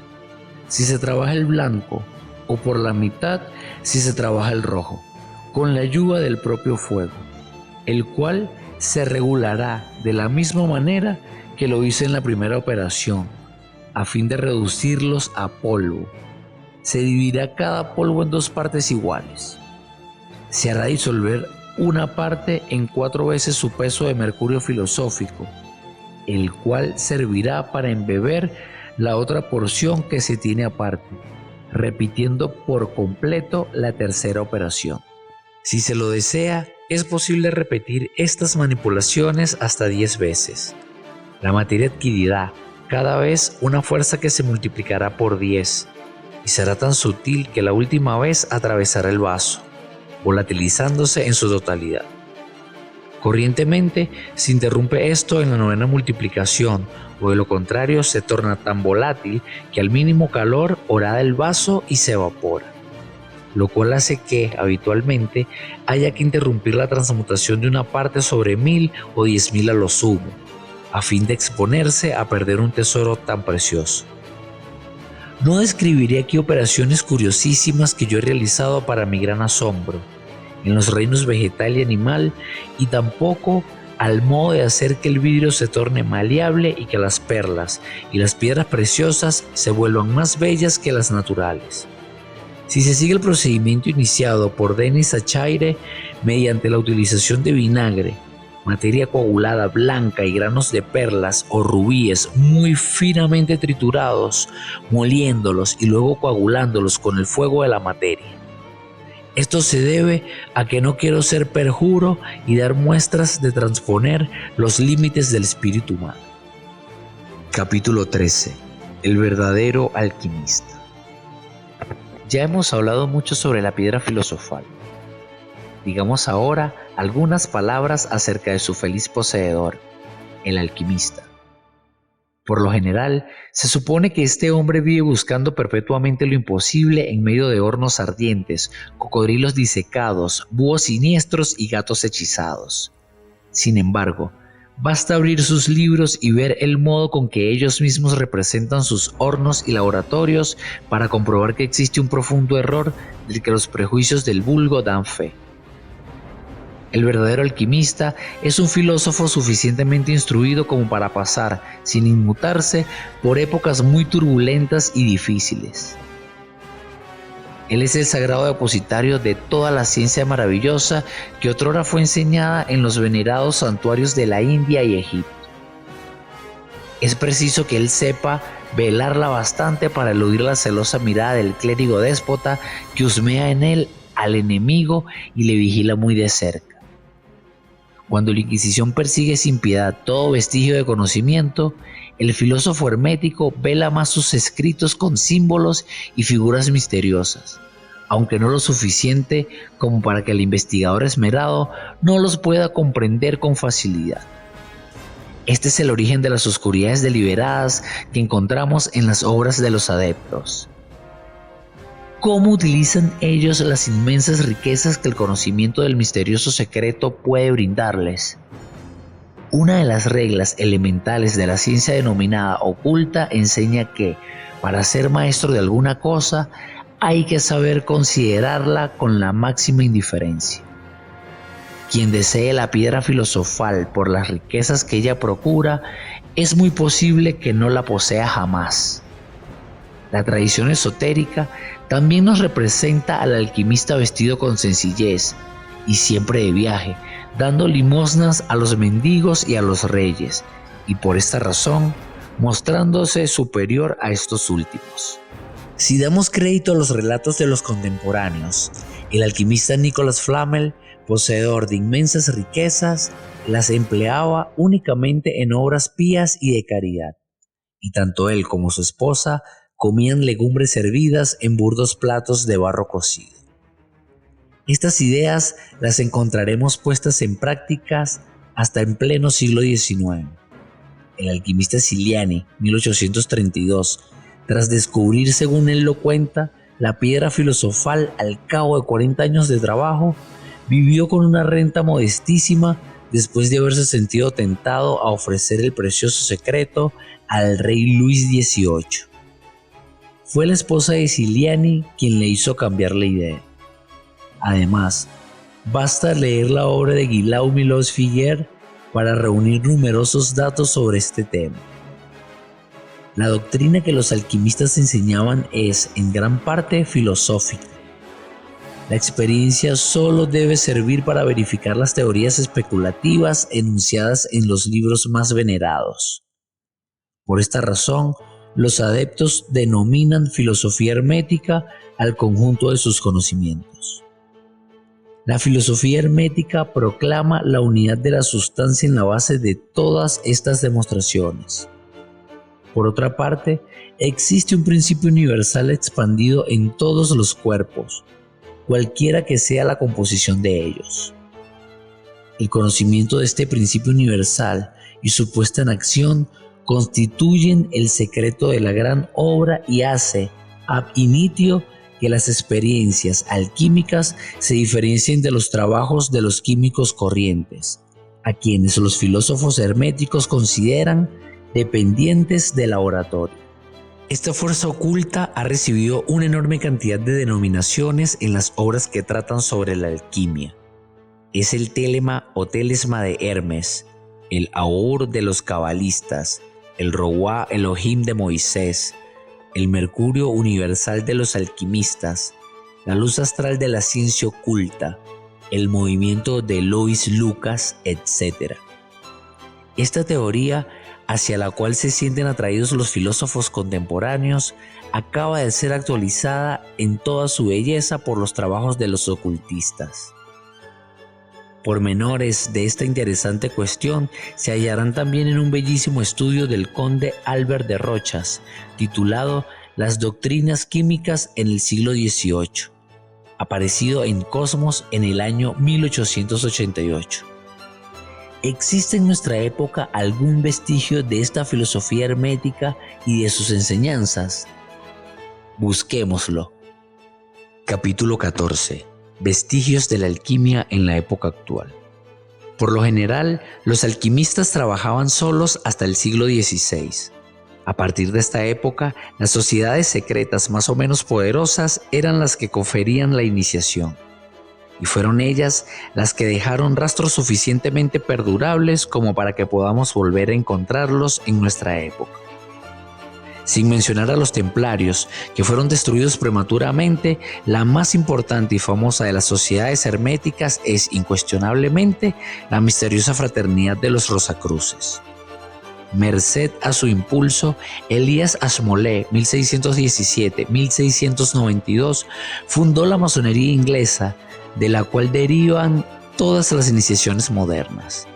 si se trabaja el blanco, o por la mitad si se trabaja el rojo, con la ayuda del propio fuego, el cual se regulará de la misma manera que lo hice en la primera operación, a fin de reducirlos a polvo. Se dividirá cada polvo en 2 partes iguales. Se hará disolver una parte en 4 veces su peso de mercurio filosófico, el cual servirá para embeber la otra porción que se tiene aparte, repitiendo por completo la tercera operación. Si se lo desea, es posible repetir estas manipulaciones hasta 10 veces. La materia adquirirá cada vez una fuerza que se multiplicará por 10 y será tan sutil que la última vez atravesará el vaso, volatilizándose en su totalidad. Corrientemente se interrumpe esto en la novena multiplicación, o de lo contrario se torna tan volátil que al mínimo calor horada el vaso y se evapora. lo cual hace que, habitualmente, haya que interrumpir la transmutación de una parte sobre 1000 o 10.000 a lo sumo, a fin de exponerse a perder un tesoro tan precioso. No describiré aquí operaciones curiosísimas que yo he realizado para mi gran asombro, en los reinos vegetal y animal, y tampoco al modo de hacer que el vidrio se torne maleable y que las perlas y las piedras preciosas se vuelvan más bellas que las naturales. Si se sigue el procedimiento iniciado por Denis Achaire mediante la utilización de vinagre, materia coagulada blanca y granos de perlas o rubíes muy finamente triturados, moliéndolos y luego coagulándolos con el fuego de la materia. Esto se debe a que no quiero ser perjuro y dar muestras de transponer los límites del espíritu humano. Capítulo 13. El verdadero alquimista. Ya hemos hablado mucho sobre la piedra filosofal. Digamos ahora algunas palabras acerca de su feliz poseedor, el alquimista. Por lo general, se supone que este hombre vive buscando perpetuamente lo imposible en medio de hornos ardientes, cocodrilos disecados, búhos siniestros y gatos hechizados. Sin embargo, basta abrir sus libros y ver el modo con que ellos mismos representan sus hornos y laboratorios para comprobar que existe un profundo error del que los prejuicios del vulgo dan fe. El verdadero alquimista es un filósofo suficientemente instruido como para pasar, sin inmutarse, por épocas muy turbulentas y difíciles. Él es el sagrado depositario de toda la ciencia maravillosa que otrora fue enseñada en los venerados santuarios de la India y Egipto. Es preciso que él sepa velarla bastante para eludir la celosa mirada del clérigo déspota que husmea en él al enemigo y le vigila muy de cerca. Cuando la Inquisición persigue sin piedad todo vestigio de conocimiento, el filósofo hermético vela más sus escritos con símbolos y figuras misteriosas, aunque no lo suficiente como para que el investigador esmerado no los pueda comprender con facilidad. Este es el origen de las oscuridades deliberadas que encontramos en las obras de los adeptos. ¿Cómo utilizan ellos las inmensas riquezas que el conocimiento del misterioso secreto puede brindarles? Una de las reglas elementales de la ciencia denominada oculta enseña que, para ser maestro de alguna cosa, hay que saber considerarla con la máxima indiferencia. Quien desee la piedra filosofal por las riquezas que ella procura, es muy posible que no la posea jamás. La tradición esotérica también nos representa al alquimista vestido con sencillez y siempre de viaje, dando limosnas a los mendigos y a los reyes, y por esta razón mostrándose superior a estos últimos. Si damos crédito a los relatos de los contemporáneos, el alquimista Nicolas Flamel, poseedor de inmensas riquezas, las empleaba únicamente en obras pías y de caridad, y tanto él como su esposa comían legumbres servidas en burdos platos de barro cocido. Estas ideas las encontraremos puestas en prácticas hasta en pleno siglo XIX. El alquimista Ciliani, 1832, tras descubrir, según él lo cuenta, la piedra filosofal al cabo de 40 años de trabajo, vivió con una renta modestísima después de haberse sentido tentado a ofrecer el precioso secreto al rey Luis XVIII. Fue la esposa de Ciliani quien le hizo cambiar la idea. Además, basta leer la obra de Guillaume Milós-Figuier para reunir numerosos datos sobre este tema. La doctrina que los alquimistas enseñaban es, en gran parte, filosófica. La experiencia solo debe servir para verificar las teorías especulativas enunciadas en los libros más venerados. Por esta razón, los adeptos denominan filosofía hermética al conjunto de sus conocimientos. La filosofía hermética proclama la unidad de la sustancia en la base de todas estas demostraciones. Por otra parte, existe un principio universal expandido en todos los cuerpos, cualquiera que sea la composición de ellos. El conocimiento de este principio universal y su puesta en acción constituyen el secreto de la gran obra y hace, ab initio, que las experiencias alquímicas se diferencien de los trabajos de los químicos corrientes, a quienes los filósofos herméticos consideran dependientes del laboratorio. Esta fuerza oculta ha recibido una enorme cantidad de denominaciones en las obras que tratan sobre la alquimia. Es el telema o telesma de Hermes, el Aur de los cabalistas, el Roá Elohim de Moisés, el Mercurio universal de los alquimistas, la luz astral de la ciencia oculta, el movimiento de Lois Lucas, etc. Esta teoría, hacia la cual se sienten atraídos los filósofos contemporáneos, acaba de ser actualizada en toda su belleza por los trabajos de los ocultistas. Pormenores de esta interesante cuestión se hallarán también en un bellísimo estudio del conde Albert de Rochas, titulado Las doctrinas químicas en el siglo XVIII, aparecido en Cosmos en el año 1888. ¿Existe en nuestra época algún vestigio de esta filosofía hermética y de sus enseñanzas? Busquémoslo. Capítulo 14. Vestigios de la alquimia en la época actual. Por lo general, los alquimistas trabajaban solos hasta el siglo XVI. A partir de esta época, las sociedades secretas más o menos poderosas eran las que conferían la iniciación. Y fueron ellas las que dejaron rastros suficientemente perdurables como para que podamos volver a encontrarlos en nuestra época. Sin mencionar a los templarios, que fueron destruidos prematuramente, la más importante y famosa de las sociedades herméticas es, incuestionablemente, la misteriosa fraternidad de los Rosacruces. Merced a su impulso, Elías Ashmole, 1617-1692, fundó la masonería inglesa, de la cual derivan todas las iniciaciones modernas.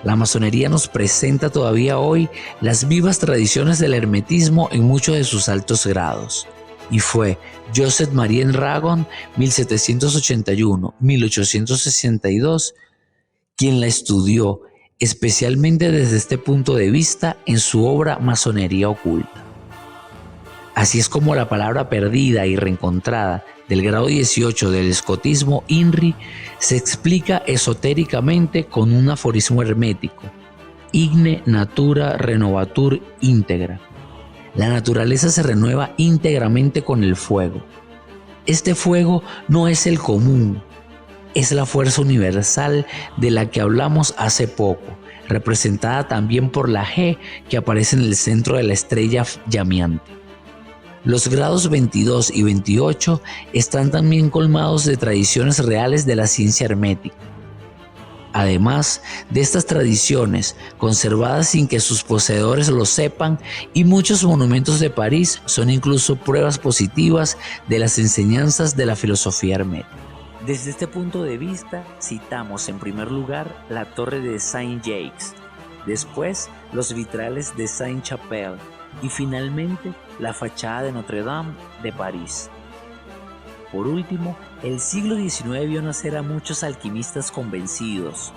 La masonería nos presenta todavía hoy las vivas tradiciones del hermetismo en muchos de sus altos grados, y fue Joseph Marien Ragon, 1781-1862, quien la estudió especialmente desde este punto de vista en su obra Masonería Oculta. Así es como la palabra perdida y reencontrada del grado 18 del escotismo INRI se explica esotéricamente con un aforismo hermético: Igne natura renovatur integra. La naturaleza se renueva íntegramente con el fuego. Este fuego no es el común, es la fuerza universal de la que hablamos hace poco, representada también por la G que aparece en el centro de la estrella llameante. Los grados 22 y 28 están también colmados de tradiciones reales de la ciencia hermética. Además de estas tradiciones, conservadas sin que sus poseedores lo sepan, y muchos monumentos de París son incluso pruebas positivas de las enseñanzas de la filosofía hermética. Desde este punto de vista, citamos en primer lugar la torre de Saint-Jacques, después los vitrales de Saint-Chapelle y finalmente la fachada de Notre Dame de París. Por último, el siglo XIX vio nacer a muchos alquimistas convencidos.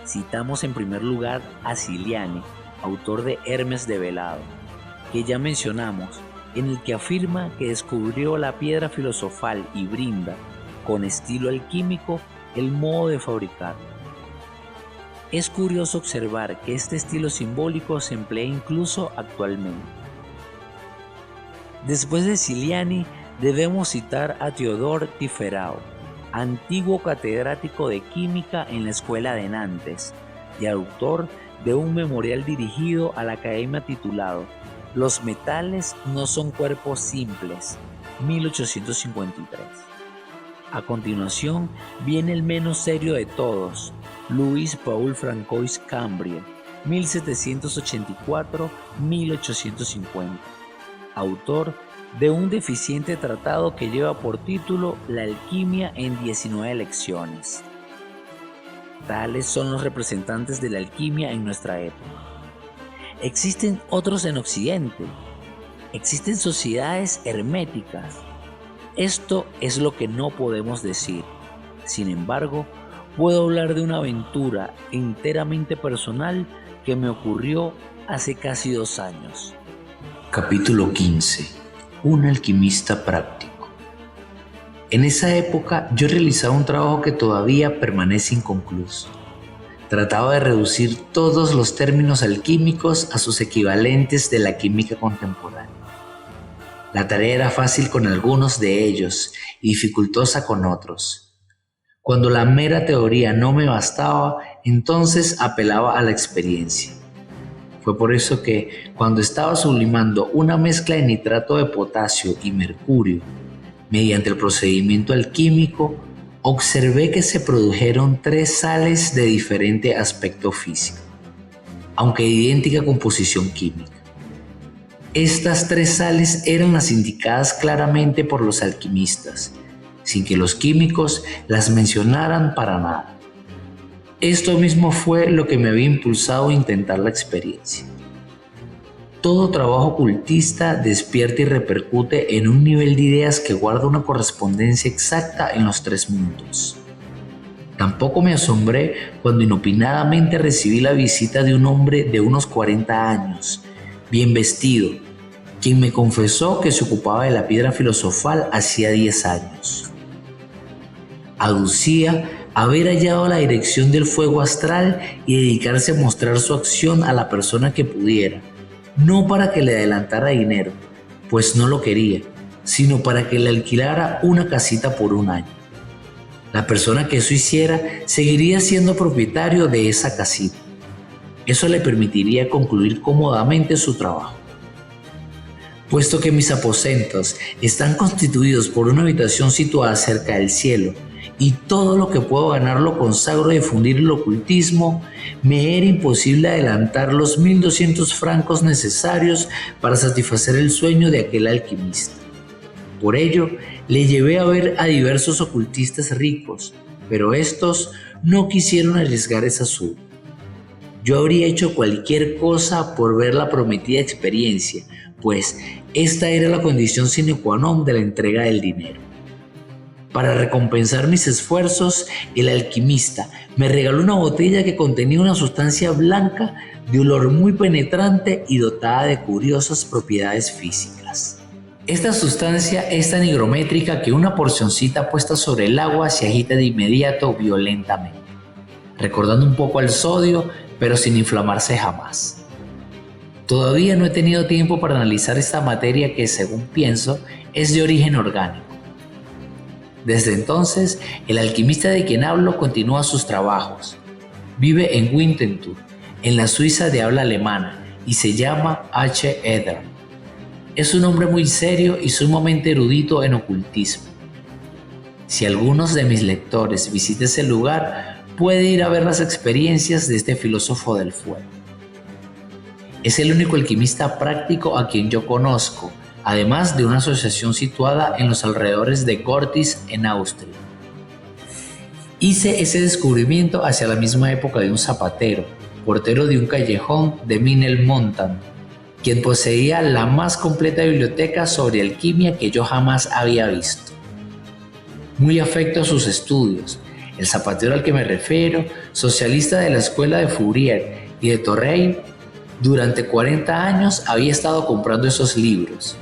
Citamos en primer lugar a Ciliani, autor de Hermes de Velado, que ya mencionamos, en el que afirma que descubrió la piedra filosofal y brinda, con estilo alquímico, el modo de fabricarla. Es curioso observar que este estilo simbólico se emplea incluso actualmente. Después de Ciliani, debemos citar a Théodore Tifferau, antiguo catedrático de química en la Escuela de Nantes y autor de un memorial dirigido a la academia titulado Los metales no son cuerpos simples, 1853. A continuación viene el menos serio de todos, Louis Paul Francois Cambria, 1784-1850, autor de un deficiente tratado que lleva por título La alquimia en 19 lecciones. Tales son los representantes de la alquimia en nuestra época. Existen otros en Occidente. Existen sociedades herméticas. Esto es lo que no podemos decir. Sin embargo, puedo hablar de una aventura enteramente personal que me ocurrió hace casi 2 años. Capítulo 15. Un alquimista práctico. En esa época yo realizaba un trabajo que todavía permanece inconcluso. Trataba de reducir todos los términos alquímicos a sus equivalentes de la química contemporánea. La tarea era fácil con algunos de ellos y dificultosa con otros. Cuando la mera teoría no me bastaba, entonces apelaba a la experiencia. Fue por eso que, cuando estaba sublimando una mezcla de nitrato de potasio y mercurio, mediante el procedimiento alquímico, observé que se produjeron 3 sales de diferente aspecto físico, aunque de idéntica composición química. Estas 3 sales eran las indicadas claramente por los alquimistas, sin que los químicos las mencionaran para nada. Esto mismo fue lo que me había impulsado a intentar la experiencia. Todo trabajo ocultista despierta y repercute en un nivel de ideas que guarda una correspondencia exacta en los 3 mundos. Tampoco me asombré cuando inopinadamente recibí la visita de un hombre de unos 40 años, bien vestido, quien me confesó que se ocupaba de la piedra filosofal hacía 10 años. Aducía haber hallado la dirección del fuego astral y dedicarse a mostrar su acción a la persona que pudiera, no para que le adelantara dinero, pues no lo quería, sino para que le alquilara una casita por un año. La persona que eso hiciera seguiría siendo propietario de esa casita. Eso le permitiría concluir cómodamente su trabajo. Puesto que mis aposentos están constituidos por una habitación situada cerca del cielo, y todo lo que puedo ganar lo consagro a difundir el ocultismo, me era imposible adelantar los 1.200 francos necesarios para satisfacer el sueño de aquel alquimista. Por ello, le llevé a ver a diversos ocultistas ricos, pero estos no quisieron arriesgar esa suma. Yo habría hecho cualquier cosa por ver la prometida experiencia, pues esta era la condición sine qua non de la entrega del dinero. Para recompensar mis esfuerzos, el alquimista me regaló una botella que contenía una sustancia blanca de olor muy penetrante y dotada de curiosas propiedades físicas. Esta sustancia es tan higrométrica que una porcioncita puesta sobre el agua se agita de inmediato violentamente, recordando un poco al sodio, pero sin inflamarse jamás. Todavía no he tenido tiempo para analizar esta materia que, según pienso, es de origen orgánico. Desde entonces, el alquimista de quien hablo continúa sus trabajos. Vive en Winterthur, en la Suiza de habla alemana, y se llama H. Eder. Es un hombre muy serio y sumamente erudito en ocultismo. Si algunos de mis lectores visitan ese lugar, puede ir a ver las experiencias de este filósofo del fuego. Es el único alquimista práctico a quien yo conozco, además de una asociación situada en los alrededores de Gortitz, en Austria. Hice ese descubrimiento hacia la misma época de un zapatero, portero de un callejón de Minelmontan, quien poseía la más completa biblioteca sobre alquimia que yo jamás había visto. Muy afecto a sus estudios, el zapatero al que me refiero, socialista de la escuela de Fourier y de Torrey, durante 40 años había estado comprando esos libros,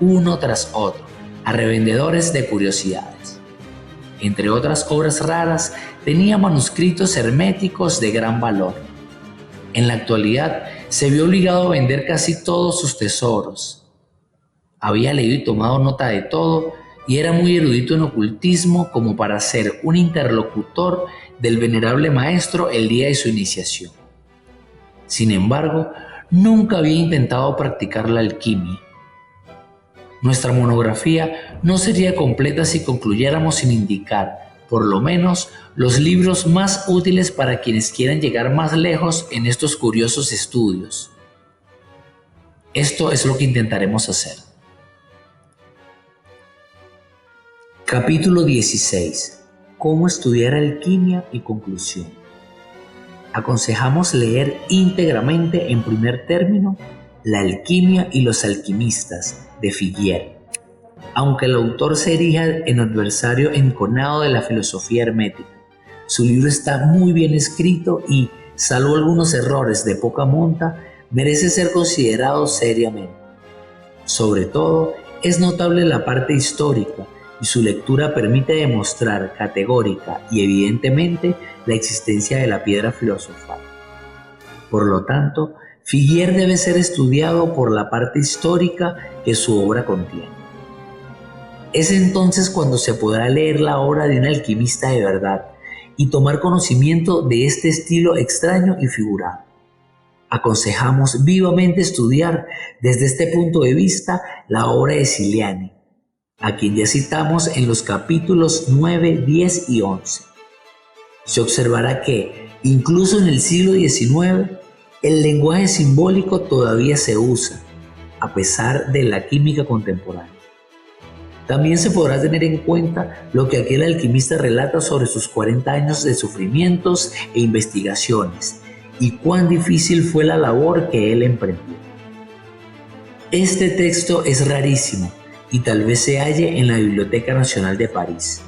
uno tras otro, a revendedores de curiosidades. Entre otras obras raras, tenía manuscritos herméticos de gran valor. En la actualidad, se vio obligado a vender casi todos sus tesoros. Había leído y tomado nota de todo, y era muy erudito en ocultismo como para ser un interlocutor del venerable maestro el día de su iniciación. Sin embargo, nunca había intentado practicar la alquimia. Nuestra monografía no sería completa si concluyéramos sin indicar, por lo menos, los libros más útiles para quienes quieran llegar más lejos en estos curiosos estudios. Esto es lo que intentaremos hacer. Capítulo 16. Cómo estudiar alquimia y conclusión. Aconsejamos leer íntegramente, en primer término, La alquimia y los alquimistas, de Figuier. Aunque el autor se erija en adversario enconado de la filosofía hermética, su libro está muy bien escrito y, salvo algunos errores de poca monta, merece ser considerado seriamente. Sobre todo, es notable la parte histórica, y su lectura permite demostrar categórica y evidentemente la existencia de la piedra filosofal. Por lo tanto, Figuier debe ser estudiado por la parte histórica que su obra contiene. Es entonces cuando se podrá leer la obra de un alquimista de verdad y tomar conocimiento de este estilo extraño y figurado. Aconsejamos vivamente estudiar desde este punto de vista la obra de Ciliani, a quien ya citamos en los capítulos 9, 10 y 11. Se observará que, incluso en el siglo XIX, el lenguaje simbólico todavía se usa, a pesar de la química contemporánea. También se podrá tener en cuenta lo que aquel alquimista relata sobre sus 40 años de sufrimientos e investigaciones, y cuán difícil fue la labor que él emprendió. Este texto es rarísimo y tal vez se halle en la Biblioteca Nacional de París.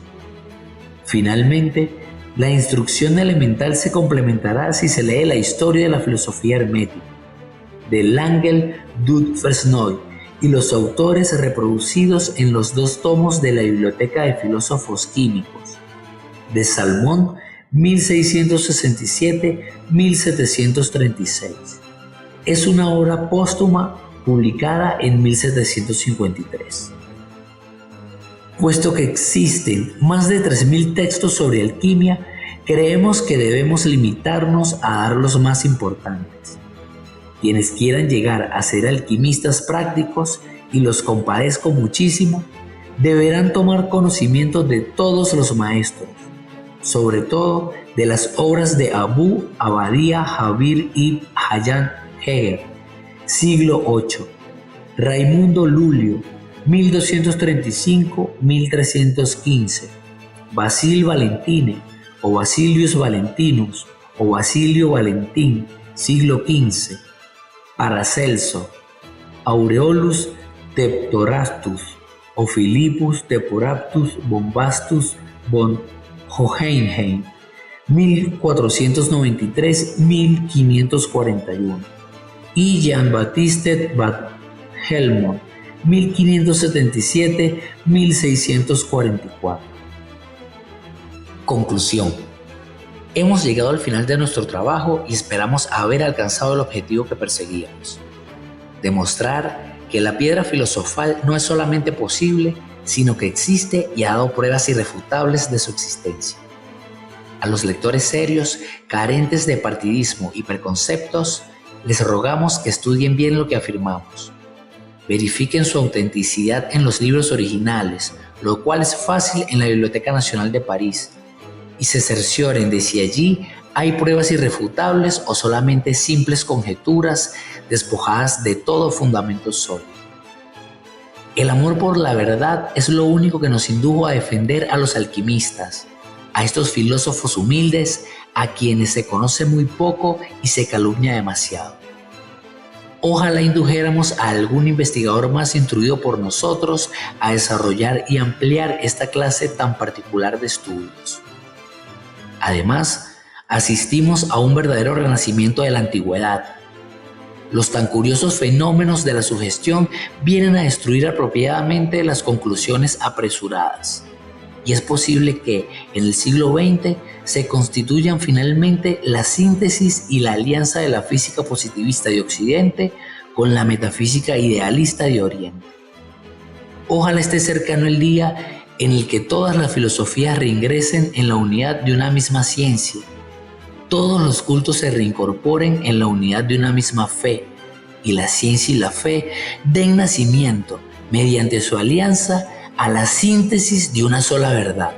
Finalmente, la instrucción elemental se complementará si se lee la historia de la filosofía hermética, de L'Angel du Fresnoy, y los autores reproducidos en los 2 tomos de la Biblioteca de Filósofos Químicos, de Salmón, 1667-1736. Es una obra póstuma publicada en 1753. Puesto que existen más de 3.000 textos sobre alquimia, creemos que debemos limitarnos a dar los más importantes. Quienes quieran llegar a ser alquimistas prácticos, y los compadezco muchísimo, deberán tomar conocimiento de todos los maestros, sobre todo de las obras de Abu Abadia Jabir ibn Hayyan Heger, siglo VIII, Raimundo Lulio, 1235-1315, Basil Valentine, o Basilius Valentinus, o Basilio Valentín, siglo XV, Paracelso, Aureolus Teptorastus, o Philippus Teptorastus Bombastus von Hohenheim, 1493-1541, y Jean-Baptiste Van Helmont, 1577-1644. Conclusión. Hemos llegado al final de nuestro trabajo y esperamos haber alcanzado el objetivo que perseguíamos: demostrar que la piedra filosofal no es solamente posible, sino que existe y ha dado pruebas irrefutables de su existencia. A los lectores serios, carentes de partidismo y preconceptos, les rogamos que estudien bien lo que afirmamos. Verifiquen su autenticidad en los libros originales, lo cual es fácil en la Biblioteca Nacional de París, y se cercioren de si allí hay pruebas irrefutables o solamente simples conjeturas despojadas de todo fundamento sólido. El amor por la verdad es lo único que nos indujo a defender a los alquimistas, a estos filósofos humildes a quienes se conoce muy poco y se calumnia demasiado. Ojalá indujéramos a algún investigador más instruido por nosotros a desarrollar y ampliar esta clase tan particular de estudios. Además, asistimos a un verdadero renacimiento de la antigüedad. Los tan curiosos fenómenos de la sugestión vienen a destruir apropiadamente las conclusiones apresuradas. Y es posible que, en el siglo XX, se constituyan finalmente la síntesis y la alianza de la física positivista de Occidente con la metafísica idealista de Oriente. Ojalá esté cercano el día en el que todas las filosofías reingresen en la unidad de una misma ciencia, todos los cultos se reincorporen en la unidad de una misma fe, y la ciencia y la fe den nacimiento, mediante su alianza, a la síntesis de una sola verdad,